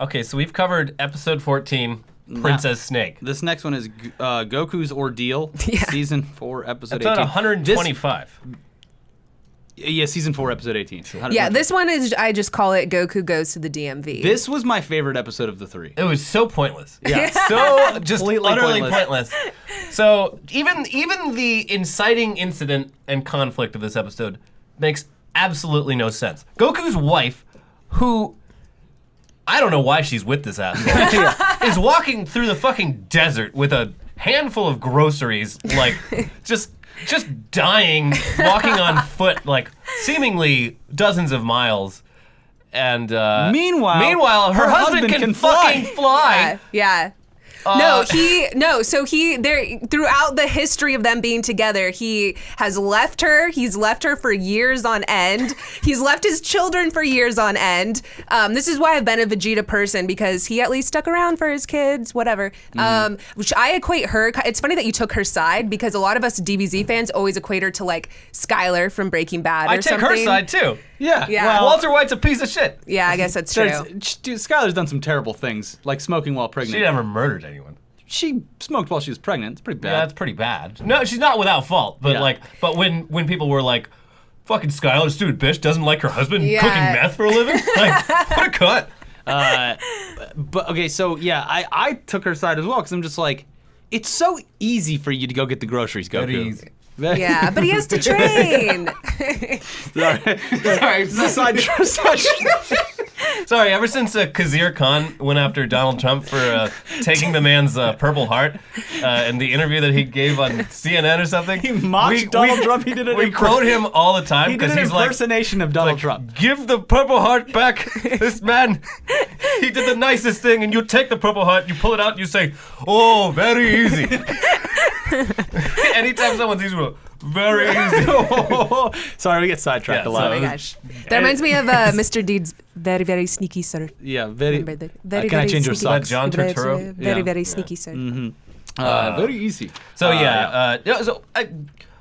Okay, so we've covered episode 14, Princess Snake. This next one is Goku's Ordeal, season 4, episode 18. Episode 125. Yeah, season 4, episode 18. Yeah, this one is, I just call it Goku Goes to the DMV. This was my favorite episode of the 3. It was so pointless. Yeah. So just Completely utterly pointless. So even the inciting incident and conflict of this episode makes absolutely no sense. Goku's wife, who I don't know why she's with this asshole, is walking through the fucking desert with a handful of groceries, like just dying, walking on foot, like seemingly dozens of miles. And Meanwhile, her husband can fucking fly. Yeah. So he there throughout the history of them being together, he has left her. He's left her for years on end. He's left his children for years on end. This is why I've been a Vegeta person, because he at least stuck around for his kids, whatever. Which I equate her. It's funny that you took her side, because a lot of us DBZ fans always equate her to like Skylar from Breaking Bad. I take her side too. Yeah. Yeah. Well, Walter White's a piece of shit. Yeah, I guess that's true. dude, Skylar's done some terrible things, like smoking while pregnant. She never murdered anyone. She smoked while she was pregnant. It's pretty bad. Yeah, that's pretty bad. No, she's not without fault. But Yeah. but when people were like, "Fucking Skylar, stupid bitch, doesn't like her husband Yeah. cooking meth for a living," like, what a cut. But okay, so yeah, I took her side as well, because I'm just like, it's so easy for you to go get the groceries, Goku. Very easy. Yeah, but he has to train. Sorry, Sorry, ever since Kazir Khan went after Donald Trump for taking the man's Purple Heart in the interview that he gave on CNN or something, He mocked Donald Trump. He did it. We quote him all the time He did because an he's like, impersonation of Donald Trump. "Give the Purple Heart back, this man. He did the nicest thing." And you take the Purple Heart, you pull it out, and you say, "Oh, very easy." Anytime someone sees you, very easy. Sorry, we get sidetracked Yeah, a lot. Oh my gosh. That reminds me of Mr. Deed's very, very sneaky sir. Yeah, very. Remember that? Very, Can I very change your sneaky. socks? John Turturro? Very, Yeah. very sneaky sir. Very easy. So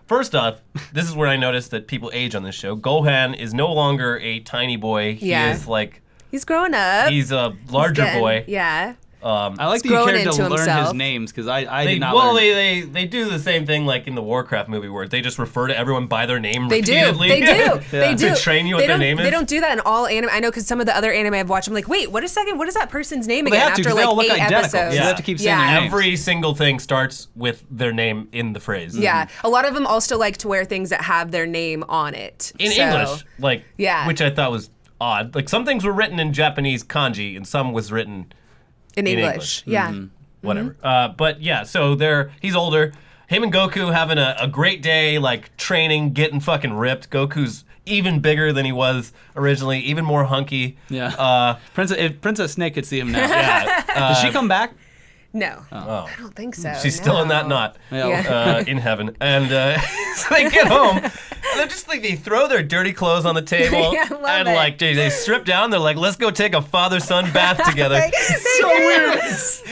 first off, this is where I noticed that people age on this show. Gohan is no longer a tiny boy. He Yeah. is like, He's growing up. he's a larger Good. boy. Yeah. I like that you growing cared to into learn himself. his names, because I They, did not well, learn. they do the same thing like in the Warcraft movie where they just refer to everyone by their name They do. repeatedly. They do. They do. To train you what They their don't- name is. They don't do that in all anime. I know, because some of the other anime I've watched, I'm like, wait, what a second, what is that person's name They again? have to, After 'cause they all like look 8 identical. episodes. So they have to keep saying Yeah. their names. Every single thing starts with their name in the phrase. Yeah, a lot of them also like to wear things that have their name on it. In So- English, like, Yeah. which I thought was odd. Like, some things were written in Japanese kanji and some was written In in English. English. Yeah. whatever. But yeah, so he's older. Him and Goku having a great day, like training, getting fucking ripped. Goku's even bigger than he was originally, even more hunky. Yeah. If Princess Snake could see him now. Yeah. Does she come back? No, Oh. I don't think so. She's still in that no. knot. Yeah. In heaven. And so they get home, and they're just like, they throw their dirty clothes on the table, Yeah, I love and it. like they strip down. They're like, let's go take a father-son bath together. So weird.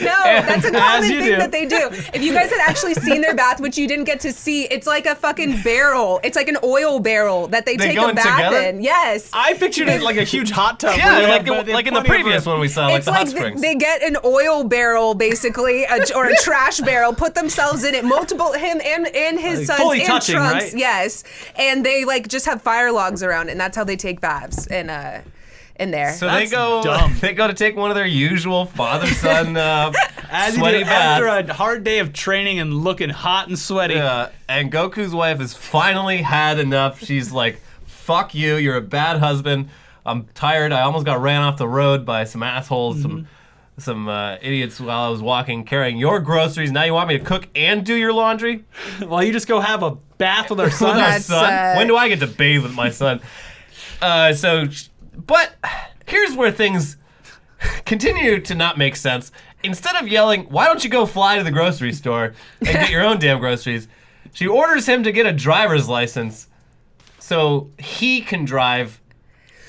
No, that's a As common you thing do. that they do. If you guys had actually seen their bath, which you didn't get to see, it's like a fucking barrel. It's like an oil barrel that they take go a in bath together? in. Yes. I pictured it like a huge hot tub. Yeah, where like, they have, like in the plenty of previous room. one we saw, like It's the hot like springs. they get an oil barrel, basically, or a trash barrel, put themselves in it, multiple, him and his Like, sons fully and touching, Trunks, right? yes, and they like just have fire logs around it, and that's how they take baths in there. So That's they go. dumb. They go to take one of their usual father-son As you sweaty do baths. after a hard day of training and looking hot and sweaty. And Goku's wife has finally had enough. She's like, "Fuck you! You're a bad husband. I'm tired. I almost got ran off the road by some assholes, some idiots while I was walking, carrying your groceries. Now you want me to cook and do your laundry While you just go have a bath with our with son. our That's, son? When do I get to bathe with my son?" But here's where things continue to not make sense. Instead of yelling, "Why don't you go fly to the grocery store and get your own damn groceries?" she orders him to get a driver's license so he can drive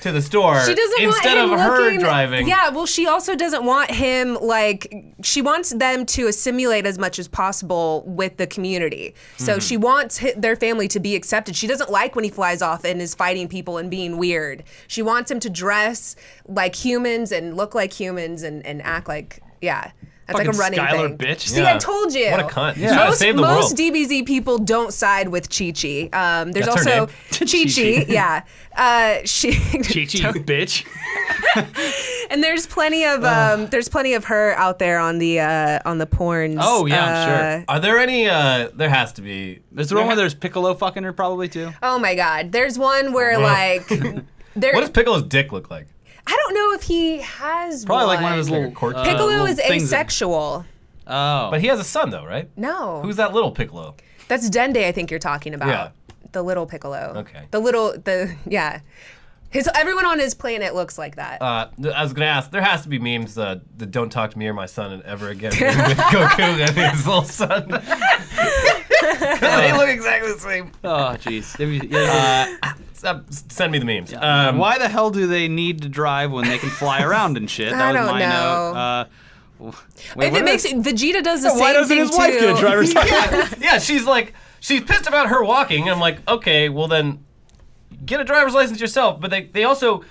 to the store She doesn't instead want him of her looking, driving. Yeah, well, she also doesn't want him, like, she wants them to assimilate as much as possible with the community. So she wants their family to be accepted. She doesn't like when he flies off and is fighting people and being weird. She wants him to dress like humans and look like humans and act like, yeah. That's like a running Skylar thing. bitch. See, Yeah. I told you. What a cunt. He's trying to save the most world. DBZ people don't side with Chi-Chi. There's That's her also name? Chi-Chi. Yeah. Chi-Chi, bitch. And there's plenty of her out there on the porns. Oh, yeah, I'm sure. Are there any? There has to be. There's the one where there's Piccolo fucking her probably too. Oh my God. There's one where like there. What does Piccolo's dick look like? I don't know if he has Probably like one of his Like a little cork- Piccolo little is things that- asexual. Oh, But he has a son though, right? No. Who's that little Piccolo? That's Dende, I think you're talking about. Yeah. The little Piccolo. Okay. Yeah. Everyone on his planet looks like that. I was gonna ask. There has to be memes that don't talk to me or my son ever again with Goku and his little son. They look exactly the same. oh, jeez. Send me the memes. Why the hell do they need to drive when they can fly around and shit? That I was don't my know. note. Wait, If what it makes is- Vegeta does the Why same doesn't thing his wife too. get a driver's license? Yeah, she's pissed about her walking. And I'm like, okay, well then, get a driver's license yourself. But they also,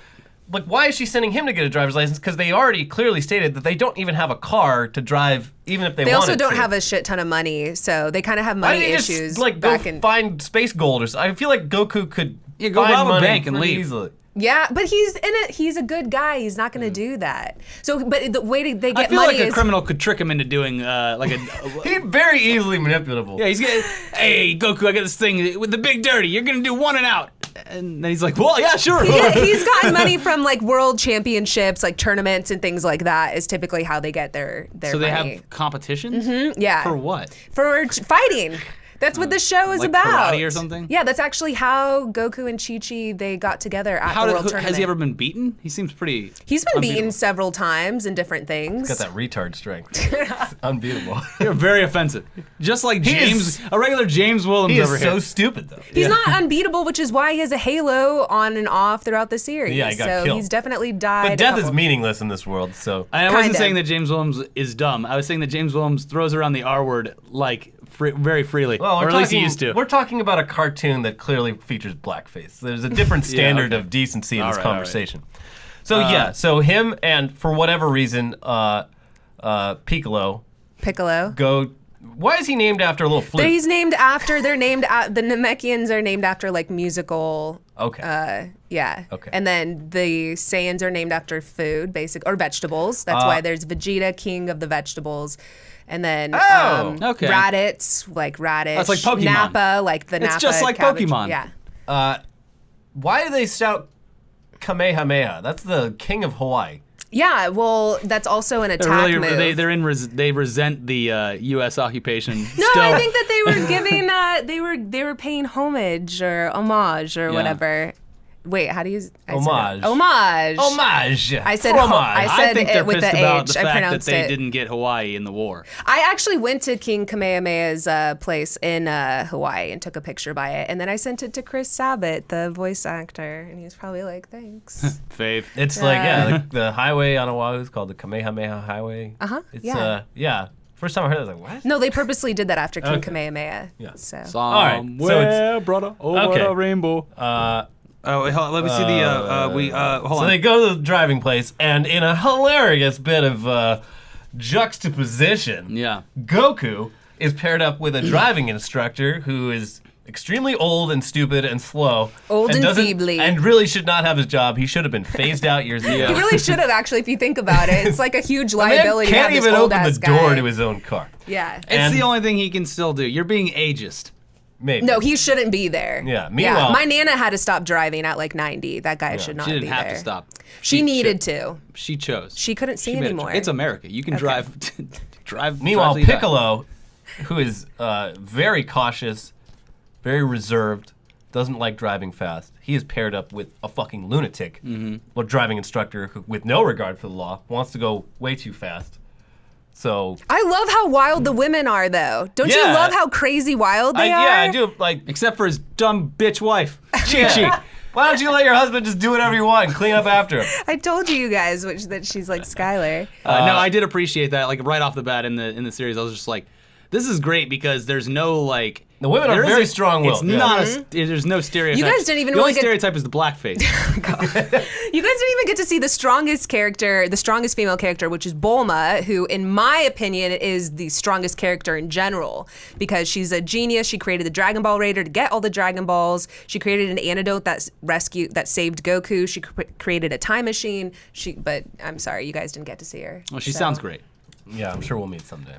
like, why is she sending him to get a driver's license? Because they already clearly stated that they don't even have a car to drive, even if they They wanted also don't to. have a shit ton of money, so they kind of have Why money don't you just, issues. like, back go in find space gold or something? I feel like Goku could go find rob a money bank and pretty leave. easily. Yeah, but he's in it. He's a good guy. He's not going to do that. So, but the way they I get feel money like a is criminal could trick him into doing like a. He's very easily manipulable. Yeah, he's getting. Hey, Goku, I got this thing with the big dirty. You're gonna do one and out. And then he's like, well, yeah, sure. he's gotten money from like world championships, like tournaments and things like that. Is typically how they get their So they money. have competitions? Yeah. For what? For fighting. That's what the show is like about. karate or something? Yeah, that's actually how Goku and Chi-Chi they got together at the world tournament. Has he ever been beaten? He seems pretty. He's been beaten unbeatable. several times in different things. Got that retard strength. It's unbeatable. You're very offensive. Just like He James, is- a regular James Williams He is over so here. stupid though. He's not unbeatable, which is why he has a halo on and off throughout the series. Yeah, he got so killed. he's definitely died. But a death is couple- meaningless in this world, so. And I wasn't Kind of. saying that James Williams is dumb. I was saying that James Williams throws around the R word like very freely, Well, or at least he used to. We're talking about a cartoon that clearly features blackface. There's a different standard okay. of decency in All this right, all right. conversation. So so him and for whatever reason, Piccolo Piccolo. go. Why is he named after a little flute? He's named after. They're named. The Namekians are named after like musical. Okay. Yeah. Okay. And then the Saiyans are named after food, or vegetables. That's why there's Vegeta, king of the vegetables. And then okay. Raditz, like Radish. That's like Pokemon. Nappa, like the Nappa. It's just like cabbage. Pokemon. Yeah. Why do they shout Kamehameha? That's the king of Hawaii. Yeah. Well, that's also an attack move. They resent the U.S. occupation. No, still. I think that they were giving they were paying homage or homage or whatever. Wait, how do you? Homage. Homage. Homage. I said Fromage. I said think it they're with pissed the about H. the I fact that pronounced they it. didn't get Hawaii in the war. I actually went to King Kamehameha's place in Hawaii and took a picture by it, and then I sent it to Chris Sabat, the voice actor, and he was probably like, "Thanks." Fave. It's the highway on Oahu is called the Kamehameha Highway. It's yeah. First time I heard it, I was like, what? No, they purposely did that after King Okay. Kamehameha. Yeah. So. right, so Somewhere, brother, over okay. the rainbow. Oh, wait, hold on, let me see the. Hold So on. they go to the driving place, and in a hilarious bit of juxtaposition, Yeah. Goku is paired up with a driving instructor who is extremely old and stupid and slow. Old and doesn't- feebly. And really should not have his job. He should have been phased out years ago. He really should have actually, if you think about it. It's like a huge The man liability to have can't this even old open the ass door guy. to his own car. Yeah. It's and- the only thing he can still do. You're being ageist. Maybe. No, he shouldn't be there. Yeah, meanwhile- my Nana had to stop driving at like 90. That guy should not She didn't be have there. to stop. She needed to. She chose. She couldn't see made a anymore. choice. It's America. You can drive. drive. Meanwhile, drive till you die. Piccolo, who is very cautious, very reserved, doesn't like driving fast. He is paired up with a fucking lunatic, a driving instructor who, with no regard for the law, wants to go way too fast. So I love how wild the women are, though. Don't you Yeah. love how crazy wild they are? yeah, I do. Like, Except for his dumb bitch wife, Chi-Chi. why don't you let your husband just do whatever you want and clean up after him? I told you guys that she's like Skylar. No, I did appreciate that. Like right off the bat in the series, I was just like, This is great because there's no like. The women are very strong-willed. It's not there's no stereotype. You guys didn't even the only really get- stereotype is the blackface. You guys didn't even get to see the strongest character, the strongest female character, which is Bulma, who, in my opinion, is the strongest character in general because she's a genius. She created the Dragon Ball Raider to get all the Dragon Balls. She created an antidote that saved Goku. She created a time machine. But I'm sorry, you guys didn't get to see her. Well, she sounds great. Yeah, I'm sure we'll meet someday.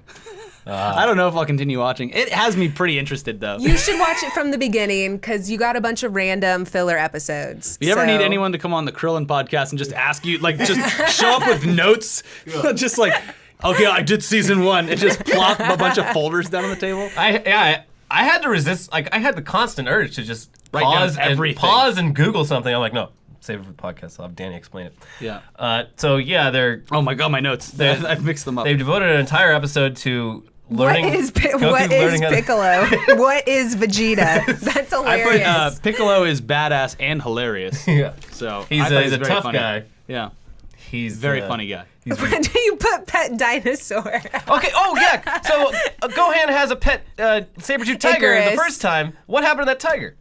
I don't know if I'll continue watching. It has me pretty interested though. You should watch it from the beginning because you got a bunch of random filler episodes. If you ever need anyone to come on the Krillin podcast and just ask you, like, just show up with notes, just like, okay, I did season 1, and just plop a bunch of folders down on the table. I had to resist. Like, I had the constant urge to just Write down pause everything. and Google something. I'm like, no, save it for the podcast. I'll have Danny explain it. Yeah. So yeah, Oh my god, my notes. I've mixed them up. they've devoted an entire episode to learning. What is Goku's learning how to- Piccolo? What is Vegeta? That's I hilarious. put Piccolo is badass and hilarious. Yeah. So He's I thought a he was very tough funny. guy. Yeah. He's Very funny guy. When do you put pet dinosaur? Okay. Oh yeah. So Gohan has a pet saber-tooth tiger the Icarus. first time. What happened to that tiger?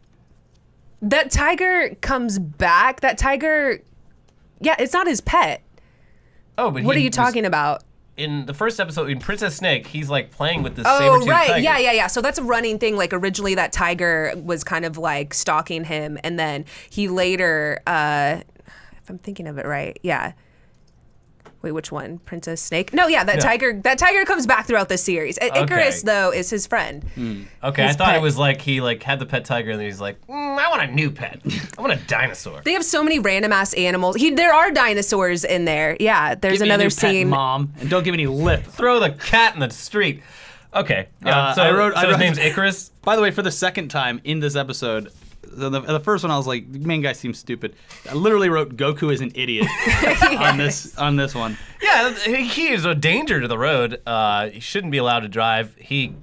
That tiger comes back. That tiger, yeah, it's not his pet. Oh, but What are you talking about? In the first episode, in Princess Snake, he's like playing with this Oh, saber-tooth right. tiger. Yeah. So that's a running thing. Like originally that tiger was kind of like stalking him. And then he later, if I'm thinking of it right, yeah. Wait, which one? Princess Snake? No, yeah, that tiger comes back throughout the series. Icarus, though, is his friend. Okay, His I thought pet. it was like he like had the pet tiger and then he's like, I want a new pet. I want a dinosaur. They have so many random ass animals. There are dinosaurs in there. Yeah, there's Give me a another new pet, scene. Mom, and don't give me any lip. Throw the cat in the street. Okay. Yeah. So I wrote- his name's Icarus. By the way, for the second time in this episode, the first one I was like, the main guy seems stupid. I literally wrote Goku is an idiot on this one. Yeah, he is a danger to the road. He shouldn't be allowed to drive. He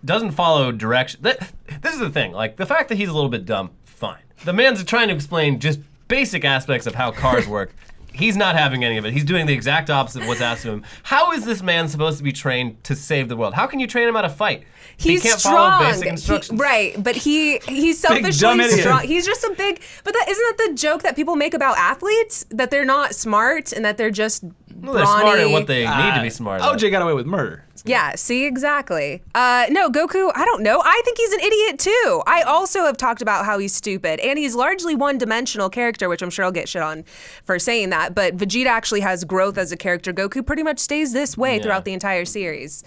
doesn't follow direction. This is the thing. Like the fact that he's a little bit dumb, fine. The man's trying to explain just basic aspects of how cars work. He's not having any of it. He's doing the exact opposite of what's asked of him. How is this man supposed to be trained to save the world? How can you train him how to fight? He's he can't strong. follow basic instructions. Right, but he's dumb selfishly idiot. strong. He's just a big. But isn't that the joke that people make about athletes, that they're not smart and that they're just Well, they're smart brawny? at what they need to be smart at. OJ got away with murder. Yeah, see, exactly. No, Goku, I don't know. I think he's an idiot too. I also have talked about how he's stupid, and he's largely one-dimensional character, which I'm sure I'll get shit on for saying that, but Vegeta actually has growth as a character. Goku pretty much stays this way throughout the entire series.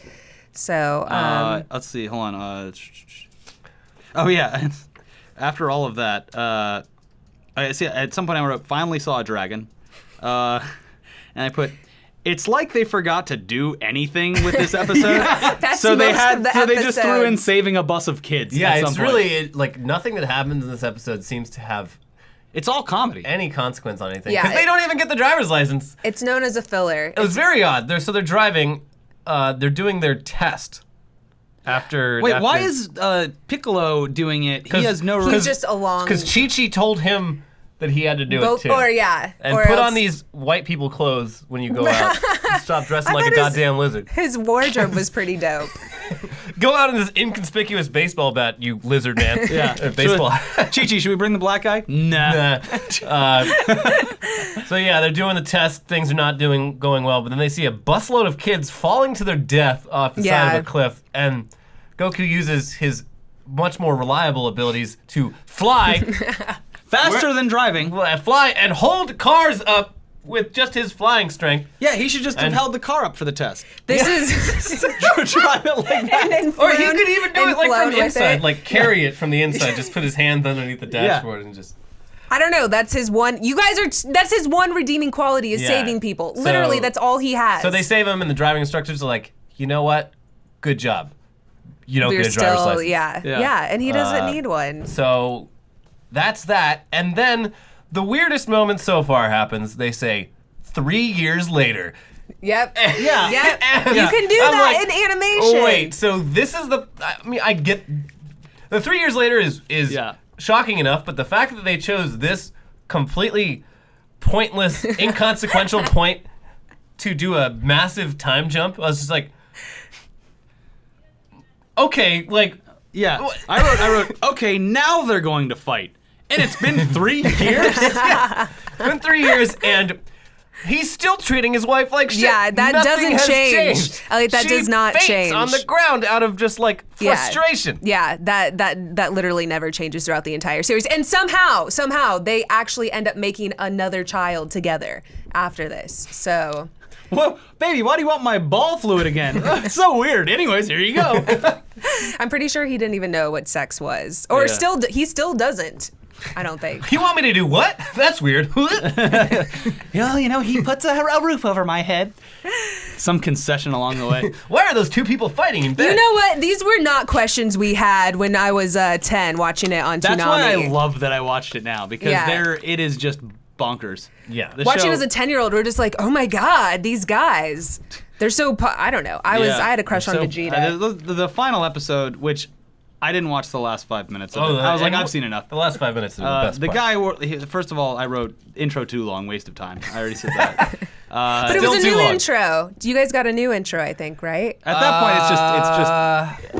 So, Let's see. Hold on. Oh yeah. After all of that, I see. At some point, I wrote, "Finally saw a dragon," and I put, "It's like they forgot to do anything with this episode." That's so they most of the so they just threw in episodes. saving a bus of kids. Yeah, at some it's point. really like nothing that happens in this episode seems to have It's all comedy. any consequence on anything. Yeah, Because they don't even get the driver's license. it's known as a filler. It was very odd. They're driving. They're doing their test. After Wait, why is Piccolo doing it? He has no. He's just along. Because Chi-Chi told him that he had to do Both, it too. or yeah. And or put else on these white people clothes when you go out. Stop dressing I like a thought his- goddamn lizard. His wardrobe was pretty dope. Go out in this inconspicuous baseball bat, you lizard man. Yeah. Baseball. Chi-Chi, should we bring the black guy? Nah. So yeah, they're doing the test. Things are not going well, but then they see a busload of kids falling to their death off the side Yeah. of a cliff, and Goku uses his much more reliable abilities to fly, Faster than driving. fly and hold cars up with just his flying strength. Yeah, he should just have held the car up for the test. This is. Drive it like that. and then Or he flown- could even do and it like flown from the with inside, it. like carry it from the inside. Just put his hands underneath the dashboard and just. I don't know. That's his one. You guys are. That's his one redeeming quality is Yeah. saving people. So- Literally, that's all he has. So they save him, and the driving instructors are like, you know what? Good job. You don't We're get a driver's still, license. yeah, and he doesn't need one. So that's that. And then the weirdest moment so far happens. They say 3 years later. Yep. Yeah. Yep. And You can do I'm that like, in animation. Oh wait, so this is the. I mean, I get the 3 years later is Yeah. shocking enough, but the fact that they chose this completely pointless, inconsequential point to do a massive time jump, I was just like. okay, like, Yeah, I wrote, okay, now they're going to fight. And it's been 3 years? it's been 3 years, and he's still treating his wife like shit. Yeah, that Nothing doesn't has change. changed. Like, that She does not faints change. on the ground out of just, like, frustration. Yeah, that literally never changes throughout the entire series. And somehow, they actually end up making another child together after this. So... Well, baby, why do you want my ball fluid again? It's so weird. Anyways, here you go. I'm pretty sure he didn't even know what sex was. Or Yeah. he still doesn't. I don't think. You want me to do what? That's weird. Well, you know, he puts a roof over my head. Some concession along the way. Why are those two people fighting in bed? You know what? These were not questions we had when I was 10 watching it on That's Toonami. why I love that I watched it now, because Yeah. it is just bonkers. Yeah. The Watching show- as a 10-year-old, we're just like, oh my God, these guys. They're so, I don't know. I had a crush on So, Vegeta. the final episode, which I didn't watch the last 5 minutes of it. Oh, I was like, and I've seen enough. The last 5 minutes is the best The part. guy, first of all, I wrote intro too long, waste of time. I already said that. But it was a Still new too long. intro. You guys got a new intro, I think, right? At that point, it's just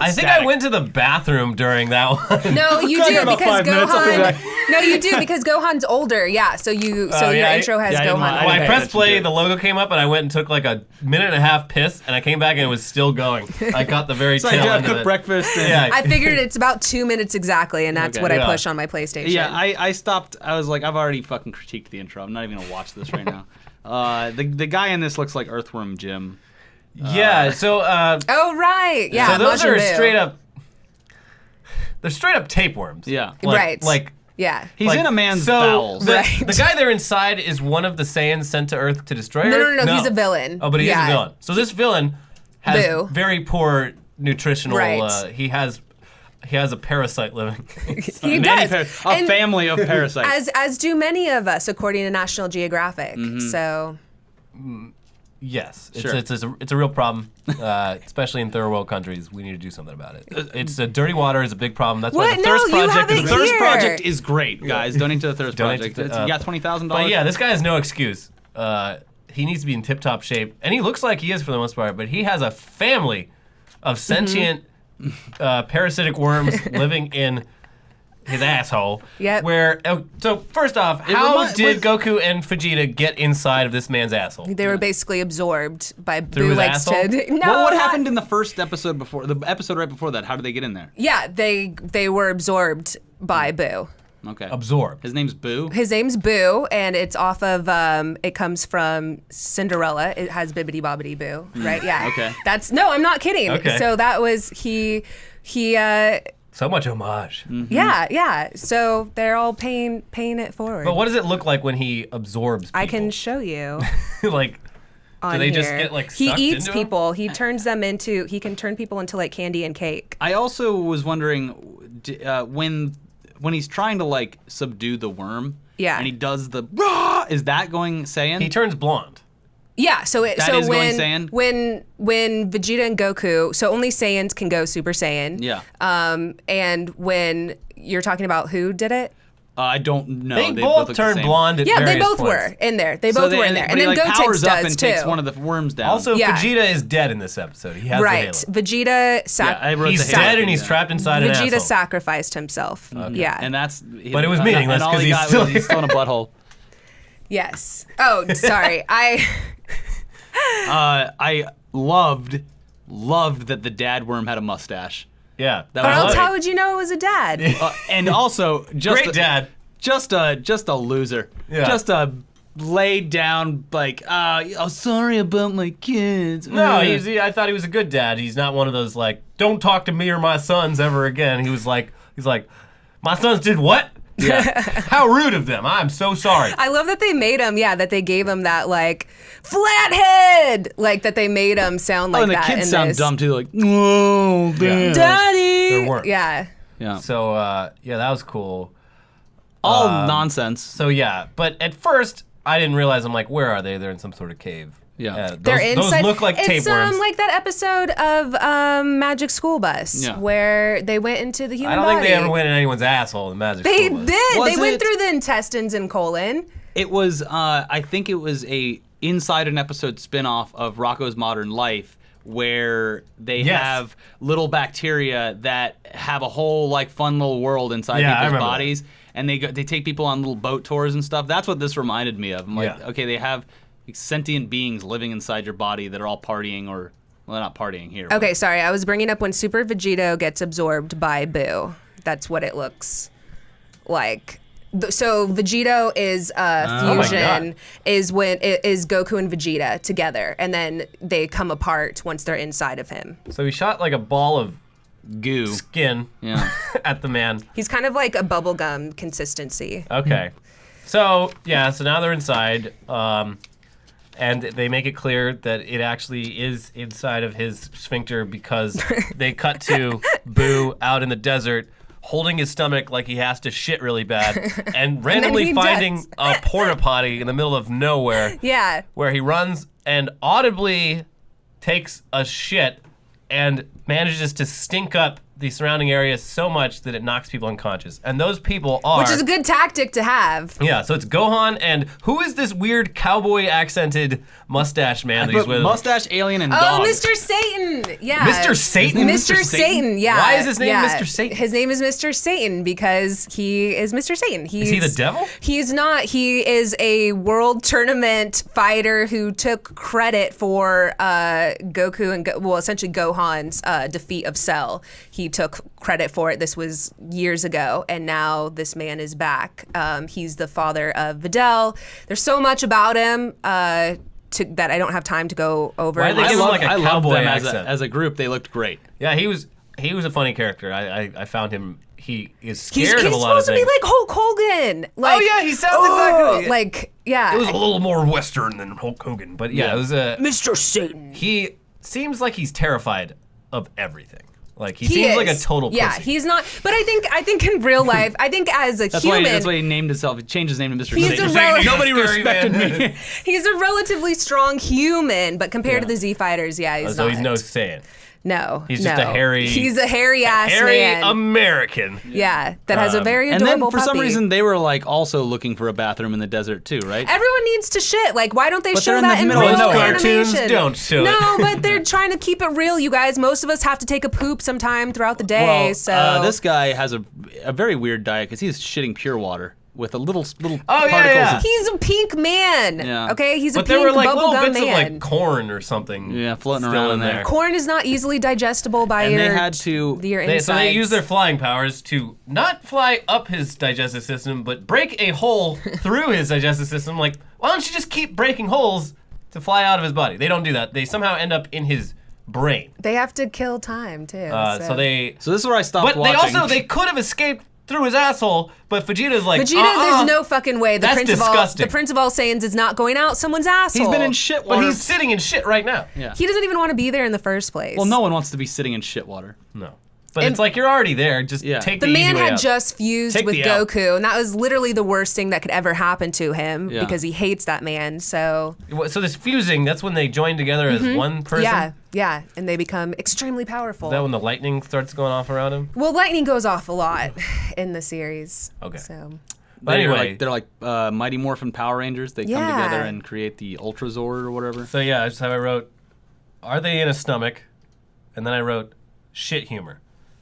I think static. I went to the bathroom during that one. No, you Got do about because 5 minutes, I'll be Gohan. back. No, you do because Gohan's older. Yeah, so your yeah, intro has yeah, I didn't Gohan. want- on I When it. I pay pressed attention to play, it. the logo came up, and I went and took like a minute and a half piss, and I came back and it was still going. I got the very so I tail did end of cook it. breakfast. And, Yeah. I figured it's about 2 minutes exactly, and that's Okay. what I Yeah. push on my PlayStation. Yeah, I stopped. I was like, I've already fucking critiqued the intro. I'm not even gonna watch this right now. The guy in this looks like Earthworm Jim. Yeah. So Oh right, yeah. so those Majin are Buu. straight up. They're straight up tapeworms. Yeah. Right. Like. Yeah. He's in a man's so bowels. The, Right. the guy there inside is one of the Saiyans sent to Earth to destroy her? No, he's a villain. Oh, but he is a Yeah. villain. So this villain has Boo. very poor nutritional. Right. He has a parasite living. He Many does. a And family of parasites. as do many of us, according to National Geographic. Mm-hmm. So Yes, Sure. it's a real problem, especially in third world countries. We need to do something about it. It's dirty water is a big problem. That's why What? the No, Thirst you Project have is it a big- Thirst here. Project is great, guys. Donate to the Thirst Donate Project. to the- You got $20,000. But yeah, this guy has no excuse. He needs to be in tip-top shape, and he looks like he is for the most part. But he has a family of sentient parasitic worms living in his asshole. Yep. Where so first off, how remi- did was- Goku and Vegeta get inside of this man's asshole? they were basically absorbed by Through Boo his likes asshole? to. No, what not- happened in the first episode before the episode right before that? How did they get in there? Yeah, they were absorbed by Boo. Okay. Absorbed. His name's Boo. His name's Boo, and it's off of. It comes from Cinderella. It has Bibbidi Bobbidi Boo, right? Yeah. Okay. That's no, I'm not kidding. Okay. So that was he. So much homage. Yeah. So they're all paying it forward. But what does it look like when he absorbs people? I can show you. like, On they here. just get, like, he sucked eats into him? people. He turns them into. He can turn people into like candy and cake. I also was wondering when he's trying to like subdue the worm. Yeah. And he does the rah. Is that going Saiyan? he turns blonde. Yeah, so That is going Saiyan? when Vegeta and Goku, so only Saiyans can go Super Saiyan. Yeah. And when you're talking about who did it? I don't know. They both both look the turned same. blonde at Yeah, they various both points. were in there. They So both they- were in there. but And he, then like, Gotenks powers up does and too. takes one of the worms down. Also, Yeah. Vegeta is dead in this episode. He has right. the halo. Vegeta I wrote He's the Halo dead thing and he's down. trapped inside an Vegeta asshole. sacrificed himself. Yeah. And that's. But it was meaningless and all 'cause he he's got still was he's still in a butthole. Yes. Oh, sorry. I loved that the dad worm had a mustache. Yeah. That Or was else great. how would you know it was a dad? And also, just Great dad. just a loser. Yeah. Just a laid down like, oh, sorry about my kids. No, I thought he was a good dad. He's not one of those like, don't talk to me or my sons ever again. He's like, my sons did what? Yeah. How rude of them. I'm so sorry. I love that they made him, that they gave him that, like, flathead! Like, that they made him sound like Oh, and the that. kids in sound this. dumb too, like, oh, damn. Daddy! There weren't. Yeah. Yeah. So, yeah, that was cool. All nonsense. So, yeah. But at first, I didn't realize, I'm like, where are they? They're in some sort of cave. Yeah. They're those inside. look like it's tapeworms. like that episode of Magic School Bus Yeah. where they went into the human I don't body. think they ever went in anyone's asshole in Magic They School Bus. did. Was They went it- through the intestines and colon. It was, I think it was a inside an episode spinoff of Rocko's Modern Life where they Yes. have little bacteria that have a whole like fun little world inside Yeah, I people's remember bodies, and they take people on little boat tours and stuff. That's what this reminded me of. I'm like, Yeah. okay, they have like, sentient beings living inside your body that are all partying or. Well, they're not partying here. Okay, sorry. I was bringing up when Super Vegito gets absorbed by Boo. That's what it looks like. So Vegito is fusion is when it is Goku and Vegeta together, and then they come apart once they're inside of him. So he shot like a ball of Goo. skin Yeah. at the man. He's kind of like a bubblegum consistency. Okay. So now they're inside, and they make it clear that it actually is inside of his sphincter because they cut to Boo out in the desert holding his stomach like he has to shit really bad and randomly he finding does. a porta potty in the middle of nowhere Yeah. where he runs and audibly takes a shit and manages to stink up the surrounding area so much that it knocks people unconscious. And those people are... Which is a good tactic to have. Yeah, so it's Gohan and who is this weird cowboy accented mustache man that he's But with? mustache, alien, and Oh, dog. Mr. Satan! Yeah. Mr. Satan? Mr. Satan, yeah. Why is his name yeah. Mr. Satan? His name is Mr. Satan because he is Mr. Satan. Is he the devil? He's not. He is a world tournament fighter who took credit for Goku and, essentially Gohan's defeat of Cell. He took credit for it. This was years ago, and now this man is back. He's the father of Videl. There's so much about him that I don't have time to go over. Why did they I give him love, like a I loved cowboy them accent? as a group. They looked great. Yeah, he was a funny character. I found him. He is He's scared of a lot of supposed to things. be like Hulk Hogan. Like, yeah, he sounds exactly- like, yeah. it was a little more Western than Hulk Hogan, but yeah, it was a. Mr. Satan. He seems like he's terrified of everything. Like he seems like a total pussy. Yeah, he's not. But I think in real life, I think as a That's human, why he named himself. He changed his name to Mr. He's Satan. a rel- Nobody Scary respected man. me. he's a relatively strong human. But compared to the Z Fighters, yeah, he's so not. he's no Saiyan. No, He's just a hairy- He's a hairy ass Hairy man. American. Yeah, that has a very And adorable then for some puppy. reason they were like also looking for a bathroom in the desert too, right? Everyone needs to shit. Like, why don't they But show they're in that the in middle real of nowhere. Cartoons animation? don't show it. No, but they're trying to keep it real, you guys. Most of us have to take a poop sometime throughout the day. Well, so this guy has a very weird diet because he's shitting pure water with a little Oh, particles. yeah. Of, he's a pink man. Yeah. Okay, he's a But there pink were like little bubblegum bits man. of like corn or something. Yeah, floating still around in in there. there. Corn is not easily digestible by And your they had to- your So insides. they use their flying powers to not fly up his digestive system, but break a hole through his digestive system. Like, why don't you just keep breaking holes to fly out of his body? They don't do that. They somehow end up in his brain. They have to kill time too. So they. So this is where I stopped But they watching. also they could have escaped through his asshole, but Vegeta's like, Vegeta, there's no fucking way. That's disgusting. The Prince of All Saiyans is not going out someone's asshole. He's been in shit But water. he's sitting in shit right now. Yeah. He doesn't even want to be there in the first place. Well, no one wants to be sitting in shit water. No. But And- it's like you're already there. Just Yeah. take The the man easy way had out. just fused Take with the L. Goku, and that was literally the worst thing that could ever happen to him Yeah. because he hates that man. So So this fusing, that's when they join together as one person? yeah, and they become extremely powerful. Is that when the lightning starts going off around him? Well, lightning goes off a lot in the series. Okay. So But They're anyway. they're like Mighty Morphin Power Rangers. They come Yeah. together and create the Ultra Zord or whatever. So yeah, that's how I wrote, are they in a stomach? And then I wrote, shit humor.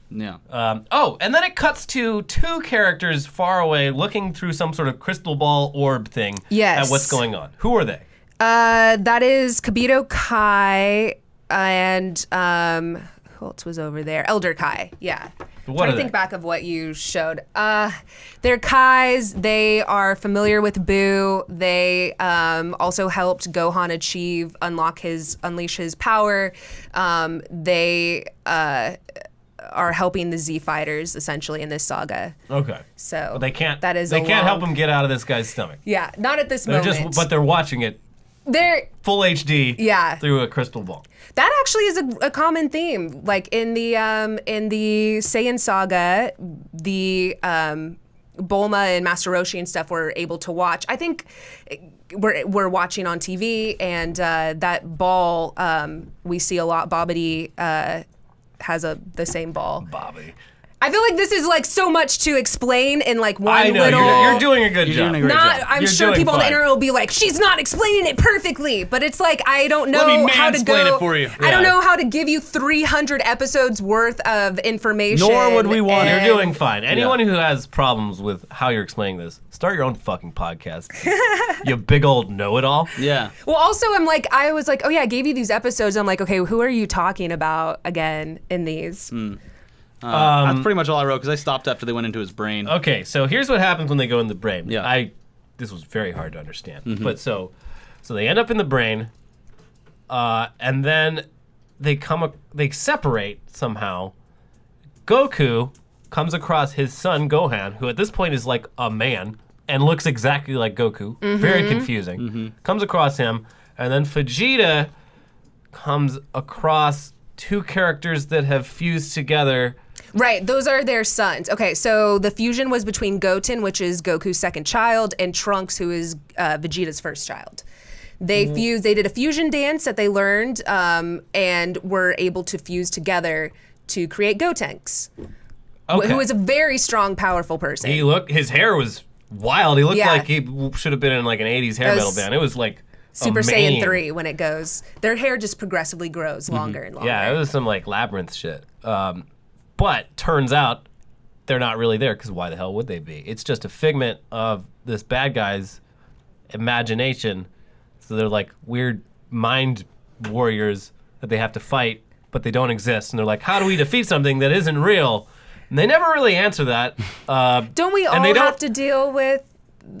Yeah. And then it cuts to two characters far away looking through some sort of crystal ball orb thing Yes. at what's going on. Who are they? that is Kibito Kai and who else was over there? Elder Kai. Yeah. What Trying are to think they? back of what you showed. They're Kais. They are familiar with Boo. They also helped Gohan unleash his power. They are helping the Z Fighters essentially in this saga. Okay. So But they can't. That is They a can't help long- him get out of this guy's stomach. Yeah, not at this They're moment. but they're watching it They're full HD. Yeah. Through a crystal ball. That actually is a common theme. Like in the Saiyan saga, the Bulma and Master Roshi and stuff were able to watch. I think we're watching on TV, and that ball we see a lot. Bobbity has the same ball. Bobby. I feel like this is like so much to explain in like one I know, little. you're doing a good job. doing a great Not, job. I'm You're sure doing people on the fine. internet will be like, she's not explaining it perfectly, but it's like I don't know Let me how to mansplain go. it for you. I don't Yeah. know how to give you 300 episodes worth of information. Nor would we want. You're and- doing fine. Anyone who has problems with how you're explaining this, start your own fucking podcast. You big old know-it-all. Yeah. Well, also, I was like, oh yeah, I gave you these episodes. I'm like, okay, who are you talking about again in these? That's pretty much all I wrote because I stopped after they went into his brain. Okay, so here's what happens when they go in the brain. Yeah. This was very hard to understand. But so they end up in the brain, and then they separate somehow. Goku comes across his son Gohan, who at this point is like a man and looks exactly like Goku. Very confusing. Comes across him, and then Vegeta comes across two characters that have fused together. Right, those are their sons. Okay, so the fusion was between Goten, which is Goku's second child, and Trunks, who is Vegeta's first child. They fused. They did a fusion dance that they learned, and were able to fuse together to create Gotenks, Okay. who is a very strong, powerful person. His hair was wild. He looked Yeah. like he should have been in like an 80s hair That metal was band. It was like Super a Saiyan mane. 3 when it goes. Their hair just progressively grows longer and longer. Yeah, it was some like labyrinth shit. But turns out they're not really there because why the hell would they be? It's just a figment of this bad guy's imagination. So they're like weird mind warriors that they have to fight, but they don't exist. And they're like, how do we defeat something that isn't real? And they never really answer that. Don't we all they don't- have to deal with the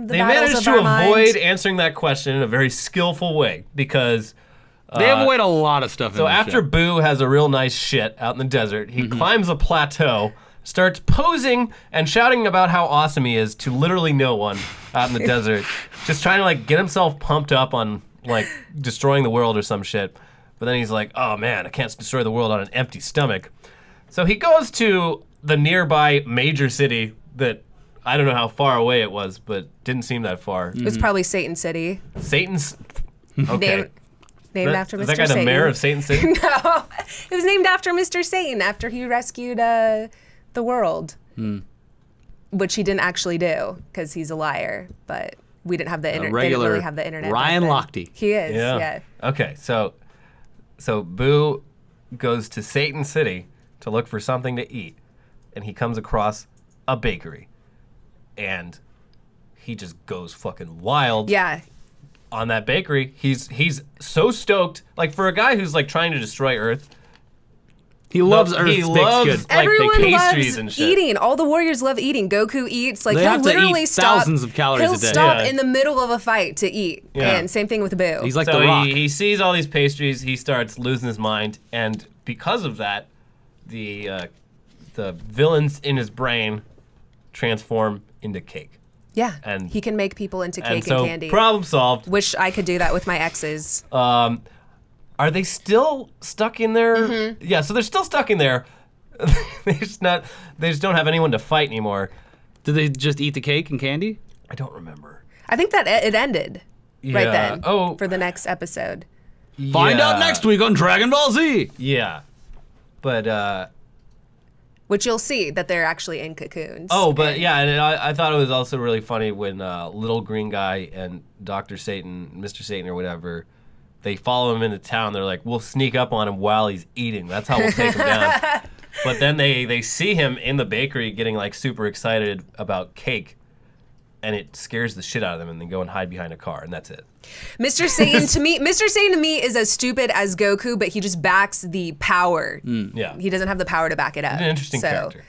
They battles managed of to our avoid mind? answering that question in a very skillful way because They avoid a lot of stuff. so after Boo has a real nice shit out in the desert, he climbs a plateau, starts posing and shouting about how awesome he is to literally no one out in the desert, just trying to like get himself pumped up on like destroying the world or some shit. But then he's like, oh man, I can't destroy the world on an empty stomach. So he goes to the nearby major city that I don't know how far away it was, but didn't seem that far. It was probably Satan City. Satan's. Okay. Named after Mr. Is that guy Satan. the mayor of Satan City? No, it was named after Mr. Satan after he rescued the world, which he didn't actually do because he's a liar. But we didn't have the internet. They didn't regular really have the internet. back Ryan then. Lochte. He is. Yeah. Okay, so Boo goes to Satan City to look for something to eat, and he comes across a bakery, and he just goes fucking wild. Yeah. On that bakery. He's so stoked. Like for a guy who's like trying to destroy Earth. He loves he Earth's loves baked good. like Everyone the pastries loves and shit. eating. All the warriors love eating. Goku eats. Like They he'll have to literally eat stop. thousands of calories he'll a day. stop Yeah. in the middle of a fight to eat. Yeah. And same thing with Boo. He's like So the Rock. he sees all these pastries. He starts losing his mind, and because of that, the villains in his brain transform into cake. yeah. and- he can make people into And cake so and candy. problem solved. Wish I could do that with my exes. Are they still stuck in there? Mm-hmm. Yeah, so they're still stuck in there. They just don't have anyone to fight anymore. Did they just eat the cake and candy? I don't remember. I think that it ended right Yeah. then. Oh. For the next episode. Find Yeah. out next week on Dragon Ball Z. Yeah. But Which you'll see that they're actually in cocoons. but yeah, and I thought it was also really funny when Little Green Guy and Dr. Satan, Mr. Satan or whatever, they follow him into town. They're like, we'll sneak up on him while he's eating. That's how we'll take him down. But then they see him in the bakery getting like super excited about cake, and it scares the shit out of them, and they go and hide behind a car, and that's it. Mr. Satan to me is as stupid as Goku, but he just backs the power. Yeah. He doesn't have the power to back it up. An interesting So, character.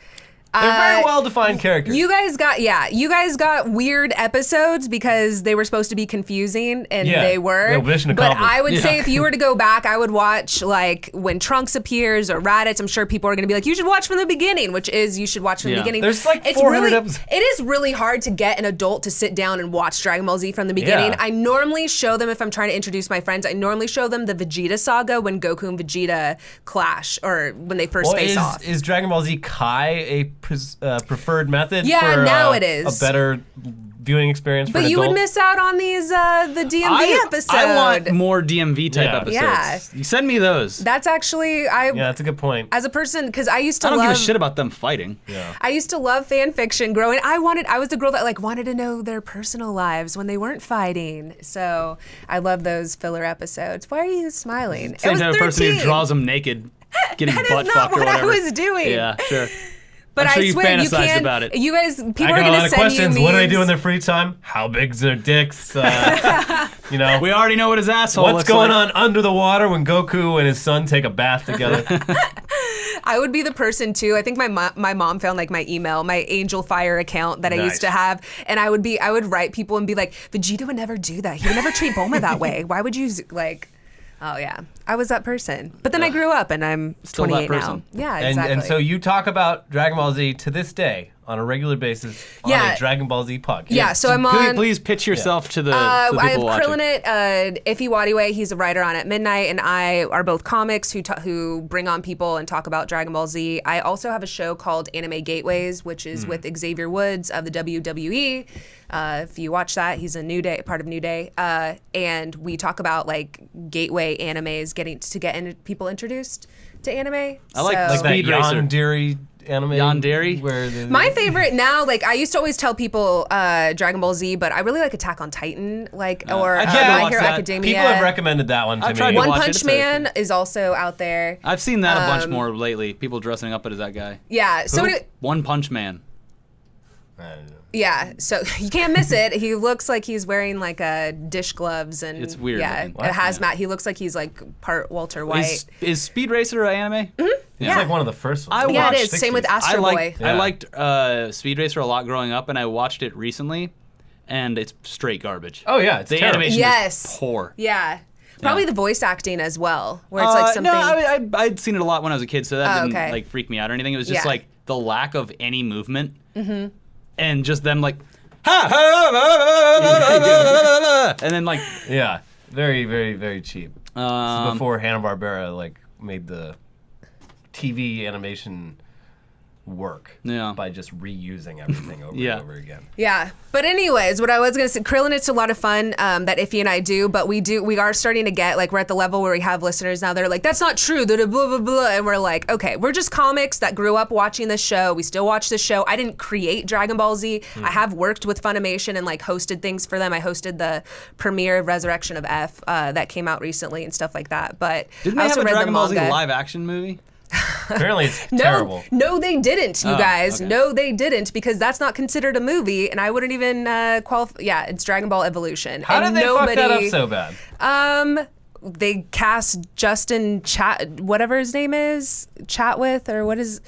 They're very well-defined characters. You guys got weird episodes because they were supposed to be confusing, and Yeah. they were. No, mission but accomplished. I would say Yeah. if you were to go back, I would watch like when Trunks appears or Raditz. I'm sure people are going to be like, you should watch from the beginning, which is you should watch from the Yeah. beginning. There's like It's 400 really, episodes. It is really hard to get an adult to sit down and watch Dragon Ball Z from the beginning. Yeah. I normally show them if I'm trying to introduce my friends. I normally show them the Vegeta saga when Goku and Vegeta clash or when they first face off. Is Dragon Ball Z Kai a preferred method? Yeah, for, now it is. a better viewing experience for But an you adult. would miss out on these the DMV episode. I want more DMV type Yeah. episodes. Yeah. You send me those. That's actually Yeah, that's a good point. as a person, because I used to I don't love. give a shit about them fighting. Yeah. I used to love fan fiction growing. I was the girl that like wanted to know their personal lives when they weren't fighting. So I love those filler episodes. Why are you smiling? Same it was type of person 13. who draws them naked, getting That butt is not fucked or what I whatever. was doing. Yeah, sure. But I'm sure I you swear you fantasized can. about it. You guys, people I are got a gonna lot of send questions. you What do they do in memes. their free time? How big's their dicks? You know, We already know what his asshole what's looks going like. on under the water when Goku and his son take a bath together? I would be the person too. I think my mom found like my email, my Angel Fire account that I used to Nice. have, and I would write people and be like, Vegeta would never do that. He would never treat Bulma that way. Why would you like? Oh yeah, I was that person. But then I grew up and I'm Still that 28 now. person. Yeah, and exactly. and so you talk about Dragon Ball Z to this day on a regular basis on Yeah. a Dragon Ball Z podcast. yeah, so I'm Please, on. please pitch yourself to the I people have watching. Krillin it, Iffy Wadiwe. He's a writer on At Midnight, and I are both comics who bring on people and talk about Dragon Ball Z. I also have a show called Anime Gateways, which is with Xavier Woods of the WWE. If you watch that, he's a New Day, part of New Day, and we talk about like gateway animes, getting people introduced to anime. I like Like that Speed Racer. Yandere anime. Yandere? Where My favorite now, like I used to always tell people Dragon Ball Z, but I really like Attack on Titan, like or I tried to My watch Hero that. Academia. people have recommended that one to I've tried me. to One watch it. Punch It's very Man is also out there. I've seen that a bunch more lately. People dressing up as that guy. Yeah. So Who? One Punch Man. I don't know. yeah. So you can't miss it. He looks like he's wearing like dish gloves and It's weird Yeah, looking. a hazmat. He looks like he's like part Walter White. Is Speed Racer an anime? It's like one of the first ones. I yeah, it watched is. Same with 60s. Astro Boy. I liked Speed Racer a lot growing up, and I watched it recently, and it's straight garbage. Oh yeah, it's the terrible. animation Yes. is poor. Yeah. Probably Yeah. the voice acting as well, where it's like something. No, I'd seen it a lot when I was a kid, so that Oh, didn't okay. like freak me out or anything. It was just Yeah. like the lack of any movement, and just them like, ha, ha, ha, ha, and then like, Yeah, very, very, very cheap. This is um, before Hanna-Barbera like made the TV animation work Yeah. by just reusing everything over Yeah. and over again. Yeah. But anyways, what I was gonna say, Krillin, it's a lot of fun that Iffy and I do, but we are starting to get like we're at the level where we have listeners now. They're like, that's not true. Blah blah blah, and we're like, okay, we're just comics that grew up watching this show. We still watch this show. I didn't create Dragon Ball Z. I have worked with Funimation and like hosted things for them. I hosted the premiere of Resurrection of F that came out recently and stuff like that. But didn't I they have also a read Dragon the Ball Z manga. live action movie? Apparently, it's No, terrible. no, they didn't, you Oh, guys. okay. No, they didn't, because that's not considered a movie, and I wouldn't even qualify. Yeah, it's Dragon Ball Evolution. How and did they nobody, fuck that up so bad? They cast Justin whatever his name is, Chatwith, or what is.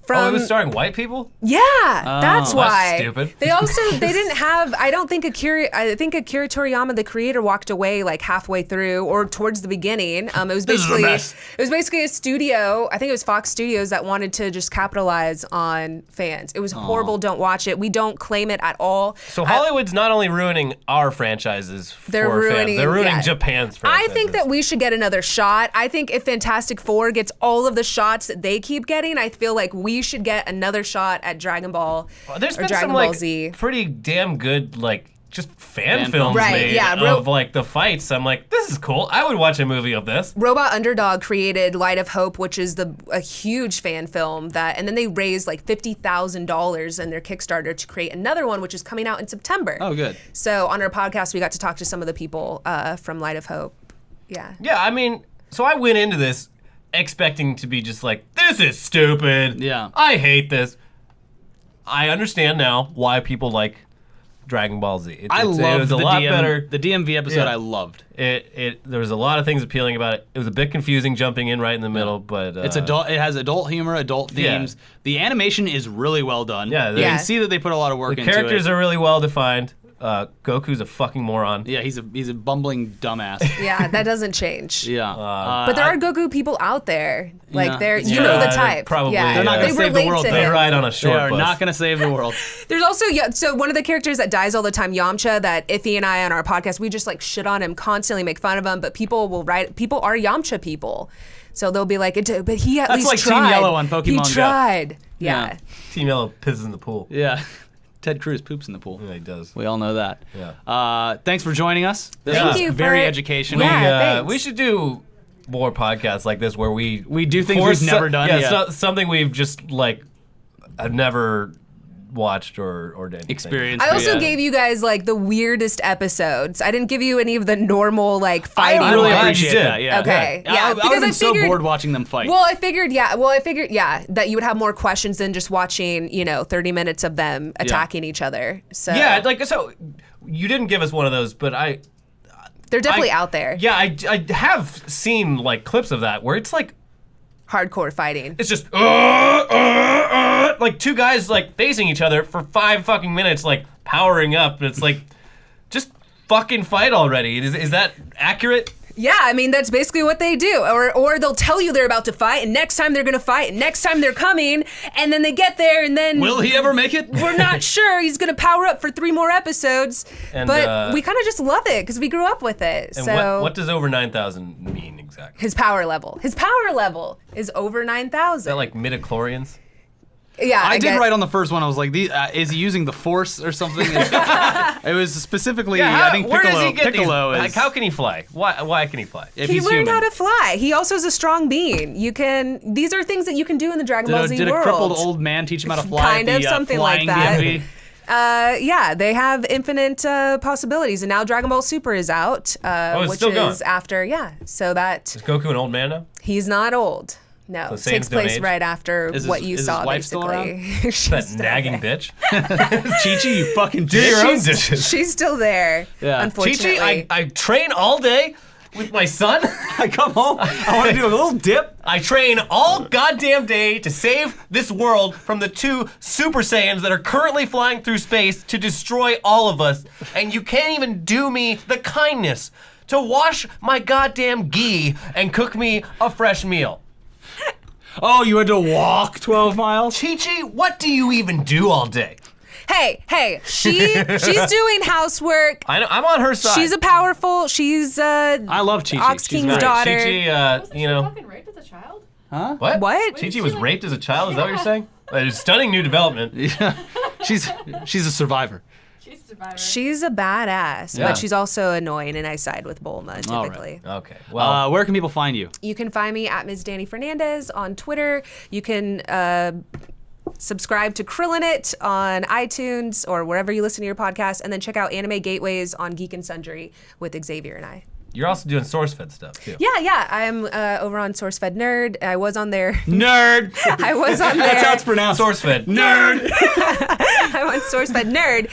From, Oh, it was starring white people? yeah, that's why. That's stupid. They didn't have. I don't think I think Akira Toriyama, the creator, walked away like halfway through or towards the beginning. It was This is a basically mess. it was basically a studio. I think it was Fox Studios that wanted to just capitalize on fans. It was horrible. Don't watch it. We don't claim it at all. So Hollywood's not only ruining our franchises They're for ruining- fans, they're ruining yeah. Japan's I franchises. think that we should get another shot. I think if Fantastic Four gets all of the shots that they keep getting, I feel like we should get another shot at Dragon Ball There's or been Dragon some Ball like Z. pretty damn good like just fan Fan films Right, made yeah, of like the fights. I'm like, this is cool. I would watch a movie of this. Robot Underdog created Light of Hope, which is a huge fan film and then they raised like $50,000 in their Kickstarter to create another one, which is coming out in September. Oh, good. So on our podcast, we got to talk to some of the people from Light of Hope. Yeah. Yeah, I mean, so I went into this expecting to be just like, this is stupid. Yeah. I hate this. I understand now why people like Dragon Ball Z. It I was loved a the lot better. The DMV episode. Yeah. I loved. There was a lot of things appealing about it. It was a bit confusing jumping in right in the middle, but It's adult. It has adult humor, adult Yeah. themes. The animation is really well done. Yeah, you the- can see that they put a lot of work the into characters it. are really well defined. Goku's a fucking moron. Yeah, he's a bumbling dumbass. Yeah, that doesn't change. Yeah, But there are Goku people out there. Like Yeah. they're, you Yeah, know the type. probably, Yeah. They're not gonna They save the relate world, to though. They him. ride on a they short are bus. not going to save the world. There's also so one of the characters that dies all the time, Yamcha, that Iffy and I on our podcast, we just like shit on him constantly, make fun of him, but people are Yamcha people. So they'll be like, but he at That's least like tried. Team Yellow on Pokemon He Go. tried. Yeah. Yeah. Team Yellow pisses in the pool. Yeah. Ted Cruz poops in the pool. Yeah, he does. We all know that. Yeah. Thanks for joining us. This Thank was you very for- educational. Yeah. Thanks. We should do more podcasts like this where we do things force we've never done Yeah, yet. something we've just like I've never watched or done anything. Experience. I also yeah. gave you guys like the weirdest episodes. I didn't give you any of the normal like fighting. I really glad you appreciate did. that. Yeah. Okay, yeah, I would because have been I so figured- bored watching them fight. Well, I figured, that you would have more questions than just watching, 30 minutes of them attacking each other. So Yeah, so you didn't give us one of those, but they're definitely out there. Yeah, I have seen like clips of that where it's like Hardcore fighting. it's just like two guys like facing each other for 5 fucking minutes, like powering up. And it's like, just fucking fight already. Is that accurate? Yeah, I mean that's basically what they do. Or they'll tell you they're about to fight, and next time they're gonna fight, and next time they're coming, and then they get there, and then Will he ever make it? we're not sure he's gonna power up for 3 more episodes. And, but we kind of just love it because we grew up with it. And So what does over 9,000 mean exactly? his power level is over 9,000. Is that like midichlorians? Yeah, I did get- write on the first one. I was like, is he using the Force or something? It was specifically, I think where does Piccolo. he get Piccolo these? is. Like, how can he fly? Why can he fly? if He he's learned human. how to fly. He also is a strong being. These are things that you can do in the Dragon Ball Z Did a world. crippled old man teach him how to fly? Kind at of the, something like flying that. DMV? Yeah, they have infinite possibilities, and now Dragon Ball Super is out, it's which still is going. after. So that Is Goku an old man now? he's not old. No, So it Saiyans takes don't place age? right after Is what his- you is his saw, wife still basically. She's That still nagging there. bitch. Chi-Chi, you fucking Do your own dishes. She's still there. Yeah. Unfortunately. Chi-Chi, I train all day with my son. I come home. I want to do a little dip. I train all goddamn day to save this world from the 2 Super Saiyans that are currently flying through space to destroy all of us. And you can't even do me the kindness to wash my goddamn gi and cook me a fresh meal. Oh, you had to walk 12 miles? Chi-Chi, what do you even do all day? Hey, she's doing housework. I'm on her side. She's she's I love Chi-Chi. Ox She's King's great. daughter. Chi-Chi, Wasn't she fucking raped as a child? What? What? Chi-Chi was raped as a child? Is that what you're saying? Stunning new development. Yeah. She's a survivor. She's a survivor. She's a badass, Yeah. but she's also annoying, and I side with Bulma All right. typically. Okay. Well, Where can people find you? You can find me at Ms. Dani Fernandez on Twitter. You can subscribe to Krillin' It on iTunes or wherever you listen to your podcast, and then check out Anime Gateways on Geek and Sundry with Xavier and I. you're also doing SourceFed stuff too. Yeah, I'm over on SourceFed Nerd. I was on there. Nerd. I was on there. That's how it's pronounced. SourceFed. Nerd. I'm on SourceFed Nerd.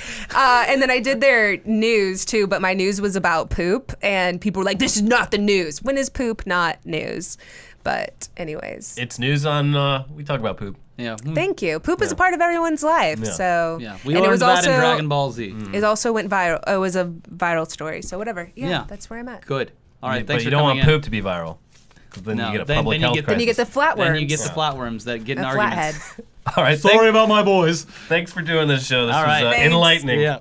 And then I did their news too, but my news was about poop, and people were like, this is not the news. When is poop not news? But anyways. It's news on. We talk about poop. Yeah. Thank you. Poop is a part of everyone's life. Yeah. So Yeah. We and learned it was that also in Dragon Ball Z. it also went viral. It was a viral story. So whatever. Yeah. That's where I'm at. Good. All right. But Thanks you for don't coming want in. poop to be viral. 'Cause then No, you get a then- public then you health get- crisis. Then you get the flatworms. Then you get the flatworms that get in the arguments. flathead. All right. Sorry about my boys. Thanks for doing this show. This All was right. Thanks. enlightening. Yeah.